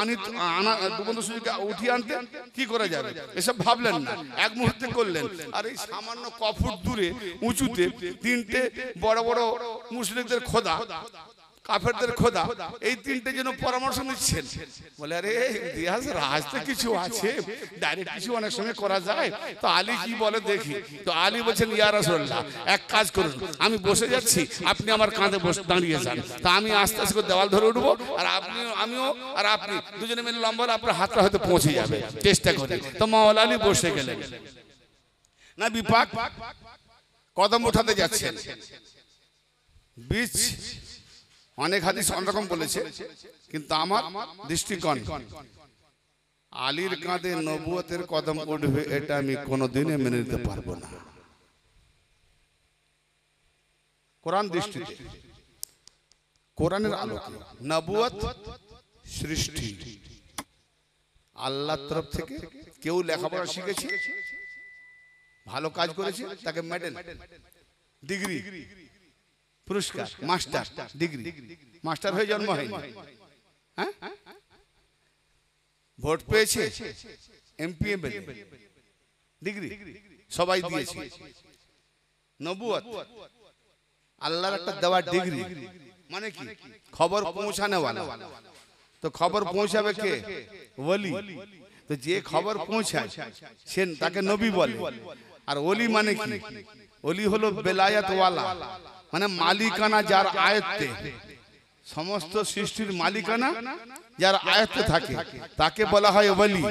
Speaker 1: ডুবন্ত সূর্যকে উঠিয়ে আনতে কি করা যাবে? এসব ভাবলেন না, এক মুহূর্তে করলেন। আর এই সামান্য কফুট দূরে উঁচুতে তিনটে বড় বড় মুশরিকদের খোদা, কাফেরদের খোদা, এই তিনটে যেন পরামর্শ নিচ্ছেন। বলে আরে ইতিহাস রাজতে কিছু আছে, ডাইরেক্ট কিছু অনেক সময় করা যায়। তো আলী কি বলে দেখি। তো আলী বলছেন ইয়া রাসূলুল্লাহ এক কাজ করুন, আমি বসে যাচ্ছি, আপনি আমার কাঁধে বসে দাঁড়িয়ে যান, তা আমি আস্তে আস্তে করে দেওয়াল ধরে উঠবো, আর আমিও আর আপনি দুজনে মিলে লম্বা হলে আপনার হাতটা হয়তো পৌঁছে যাবে, চেষ্টা করি। তো মাওলা আলী বসে গেলেন, নবী পাক কদম উঠাতে যাচ্ছেন। বীজ অনেক হাদিস অন্যরকম বলেছে, কিন্তু আমার দৃষ্টিকোণ আলীর কাঁধে নবুয়তের কদম উঠবে, এটা আমি কোনোদিনে মেনে নিতে পারবো না। কোরআন দৃষ্টিতে, কোরআনের আলোকে নবুয়ত সৃষ্টি আল্লাহর তরফ থেকে। কেউ লেখাপড়া শিখেছে, ভালো কাজ করেছে, তাকে মেডেল, ডিগ্রি, পুরস্কার, মাস্টার ডিগ্রি, মাস্টার হয়ে জন্ম হয়নি, হ্যাঁ ভোট পেয়েছে, এমপি এমএলএ ডিগ্রি সবাই দিয়েছে। নবুয়ত আল্লাহর একটা দেওয়া ডিগ্রি, মানে কি খবর পৌঁছানো वाला তো খবর পৌঁছাবে কে ওলি তো যে খবর পৌঁছায় সে তাকে নবী বলে আর ওলি মানে কি ওলি হলো বেলায়েত ওয়ালা মানে মালিকানা যার আয়ত্তে সমস্ত সৃষ্টির মালিকানা যার আয়ত্তে থাকে তাকে বলা হয় ওলি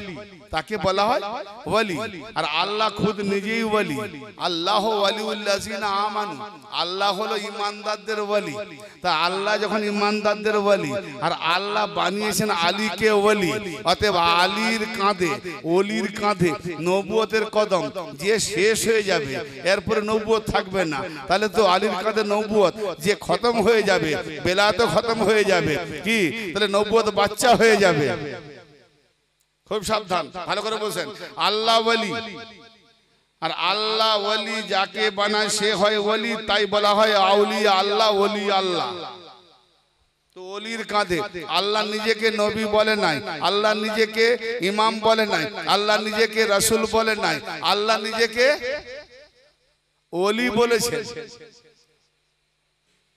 Speaker 1: তাকে বলা হয় ওলি আর আল্লাহ খুদ নিজেই ওলি আল্লাহ ওয়ালিউল্লাযিনা আমানু আল্লাহ হলো ঈমানদারদের ওলি তা আল্লাহ যখন ঈমানদারদের ওলি আর আল্লাহ বানিয়েছেন আলীকে ওলি অতএব আলীর কাঁধে ওলির কাঁধে নবুয়তের কদম যে শেষ হয়ে যাবে এরপরে নবুয়ত থাকবে না তাহলে তো আলীর কাঁধে নবুয়ত যে খতম হয়ে যাবে বেলায়েত খতম হয়ে যাবে কি তাহলে নবুয়ত বাচ্চা হয়ে যাবে খুব সাবধান ভালো করে বলছেন আল্লাহ ওলি আর আল্লাহ ওলি যাকে বানায় সে হয় ওলি তাই বলা হয় আউলিয়া আল্লাহ ওলি আল্লাহ তো ওলির কাঁধে আল্লাহ নিজেকে নবী বলে নাই আল্লাহ নিজেকে ইমাম বলে নাই আল্লাহ নিজেকে রাসূল বলে নাই আল্লাহ নিজেকে ওলি বলেছেন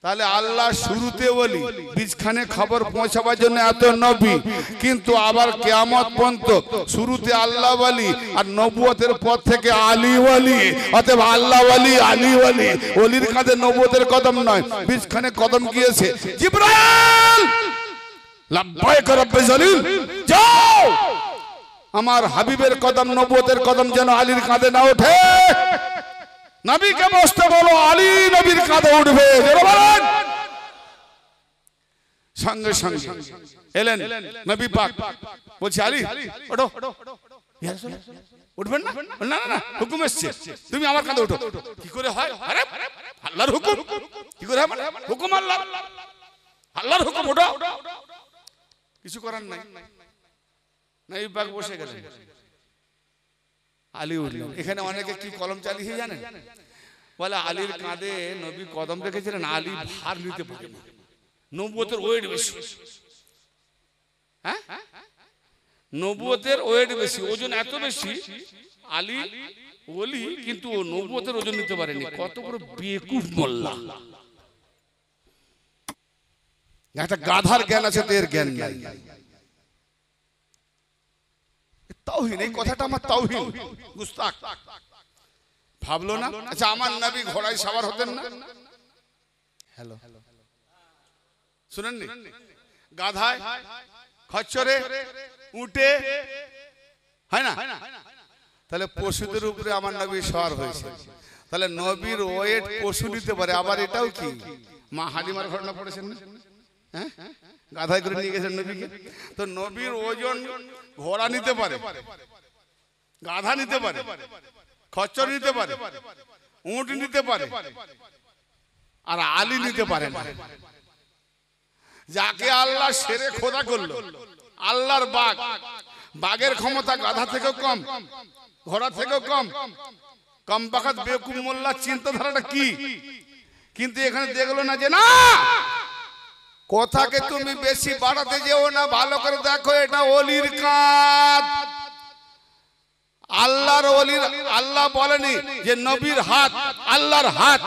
Speaker 1: তাহলে আল্লাহ শুরুতে ওলি বীজখানে খবর পৌঁছাবার জন্য এত নবী কিন্তু আবার কিয়ামত পর্যন্ত শুরুতে আল্লাহ ওলি আর নবুয়তের পর থেকে আলী ওলি অতএব আল্লাহ ওলি আলী ওলি ওলির কাঁধে নবুয়তের কদম নয় বীজখানে কদম গিয়েছে জিবরাইল লাব্বাইক রব্বে জলিল যাও আমার হাবিবের কদম নবুয়তের কদম যেন আলীর কাঁধে না ওঠে নবীকে বসতে বলো আলী নবীর কাঁধে উঠবে সঙ্গে সঙ্গে এলেন নবী পাক বলছে আলী ওঠো উঠবেন না না না হুকুম এসছে তুমি আমার কাঁধে ওঠো কি করে হয় আরে আল্লাহর হুকুম কি করে হয় হুকুম আল্লাহ আল্লাহর হুকুম ওঠো কিছু করার নাই নবী পাক বসে গেলেন আলী উঠলেন এখানে অনেকে কি কলম চালিয়ে জানেন বলে আলীর কাঁধে নবী কদম রেখেছিলেন আলী ভার নিতে পারে না নবুয়তের ওয়েট বেশি হ্যাঁ নবুয়তের ওয়েট বেশি ওজন এত বেশি আলী ওলি কিন্তু ও নবুয়তের ওজন নিতে পারেনি কত বড় বেকুফ মোল্লা একটা গাধার জ্ঞান আছে তো এর জ্ঞান নাই তাওহীদ এই কথাটা আমার তাওহীদ গুস্তাখ ভাবলো না আচ্ছা আমার নবী ঘোড়ায় সওয়ার হতেন না হ্যালো শুনেননি গাধায় খচ্চরে উটে হয় না তাহলে পশুদের উপরে আমার নবী সওয়ার হয়েছে তাহলে নবীর ওয়েট পশু নিতে পারে আবার এটাও কি মা হালিমার ঘটনা পড়েছেন না হ্যাঁ গাধায় করে নিয়ে গেছেন নবীকে তো নবীর ওজন ঘোড়া নিতে পারে গাধা নিতে পারে খচ্চর নিতে পারে উট নিতে পারে আর আলী নিতে পারে না যাকে আল্লাহ শেরে খোদা করলো আল্লাহর বাঘ বাঘের ক্ষমতা গাধা থেকেও কম ঘোড়া থেকেও কম কম বাখাত বেকুব মোল্লার চিন্তাধারাটা কি কিন্তু এখানে দেখলো না যে না কথাকে তুমি বেশি বাড়াতে যেও না ভালো করে দেখো এটা ওলির কাঁধ আল্লাহর ওলির আল্লাহ বলেনি যে নবীর হাত আল্লাহর হাত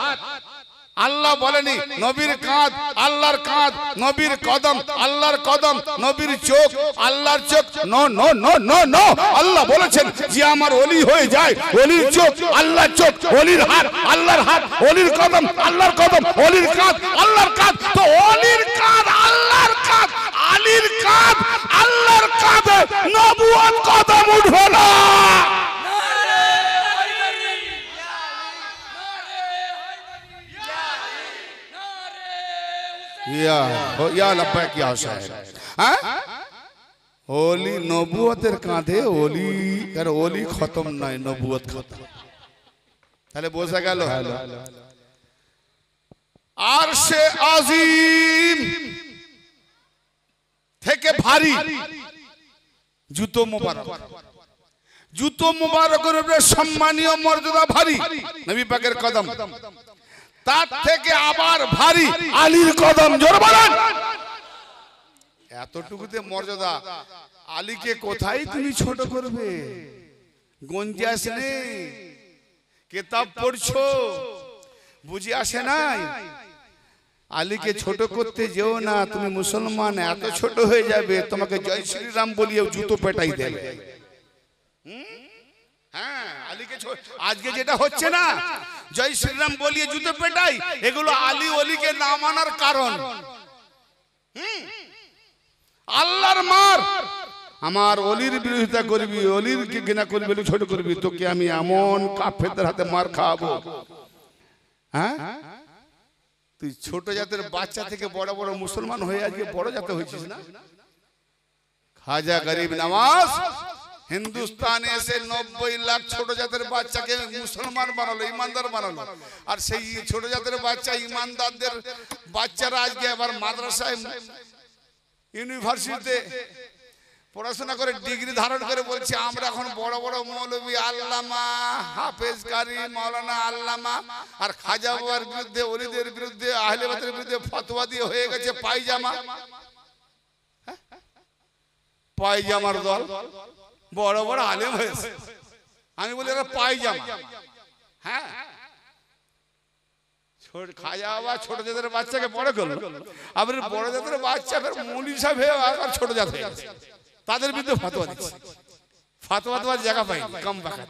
Speaker 1: আল্লাহ বলেনি নবীর কাঁধ আল্লাহর কাঁধ নবীর কদম আল্লাহর কদম নবীর চোখ আল্লাহর চোখ no no no no no আল্লাহ বলেছেন যে আমার ওলি হয়ে যায় ওলির চোখ আল্লাহর চোখ ওলির হাত আল্লাহর হাত ওলির কদম আল্লাহর কদম ওলির কাঁধ আল্লাহর কাঁধ তো ওলির কাঁধ আল্লাহর কাঁধ আলীর কাঁধ আল্লাহর কাঁধে নবুয়ত কদম উঠবে না या लब्बैक या शायर हाँ ओली नबुवतेर काঁধে ओली यार ओली खत्म নাই নবুয়ত খতম তাহলে বোঝা গেল আরশে আজিম থেকে ভারী জুতো মুবারকের উপরে সম্মানীয় মর্যাদা ভারী নবী পাকের কদম তার থেকে আবার ভারী আলীর কদম জোরে বলেন এতটুকুতে মর্যাদা আলীকে কোথায় তুমি ছোট করবে গঞ্জি আসেনি কিতাব পড়ছো বুঝি আসে নাই আলীকে ছোট করতে যেও না, তুমি মুসলমান এত ছোট হয়ে যাবে তোমাকে জয় শ্রীরাম বলিয়ে জুতো পেটাই দেবে। হ্যাঁ, আলীকে আজকে যেটা হচ্ছে না, জয় শ্রীরাম বলিয়ে জুতো পেটাই, এগুলো আলী ওলিকে না মানার কারণ। আল্লাহর মার, আমার অলির বিরোধিতা করবি, অলির কে ঘৃণা করবি, ছোট করবি, তোকে আমি এমন কাফেরদের হাতে মার খাওয়াবো। হ্যাঁ, তুই ছোট জাতের বাচ্চা থেকে বড় বড় মুসলমান হয়ে আজকে বড় জাতে হয়েছিস না। খাজা গরিব নওয়াজ হিন্দুস্তানে এসে 90 লাখ ছোট জাতের বাচ্চাকে মুসলমান বানালো, ইমানদার বানালো। আর সেই ছোট জাতের বাচ্চা, ইমানদারদের বাচ্চারা আজকে আবার মাদ্রাসায়, ইউনিভার্সিটিতে পড়াশোনা করে ডিগ্রি ধারণ করে বলছে আমরা এখন বড় বড় মৌলবী, আল্লামা, হাফেজ কারি, মাওলানা, আল্লামা। আর খাজা বাবার বিরুদ্ধে, ওলিদের বিরুদ্ধে, আহলে বাতের বিরুদ্ধে ফতোয়া দিয়ে হয়ে গেছে পায়জামা, পায়জামার দল, বড় বড় আলেম হয়েছে। আমি বলি এরা পায়জামা। হ্যাঁ, খাজা বাবা ছোট জাতের বাচ্চাকে বড় করলো, আবার বড় জাতের বাচ্চা মৌলভী সাহেব হয়ে আবার ছোট জাত হয়ে গেছে, তাদের বিরুদ্ধে ফতোয়া দিচ্ছে। ফতোয়া দেওয়ার জায়গা পাই কম বাকা।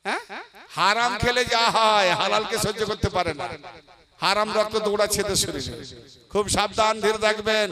Speaker 1: হ্যাঁ, হারাম খেলে যা হয় হালালকে সহ্য করতে পারে না, হারাম রক্ত দৌড়াচ্ছে তো শরীরে। খুব সাবধান, ধীরে থাকবেন।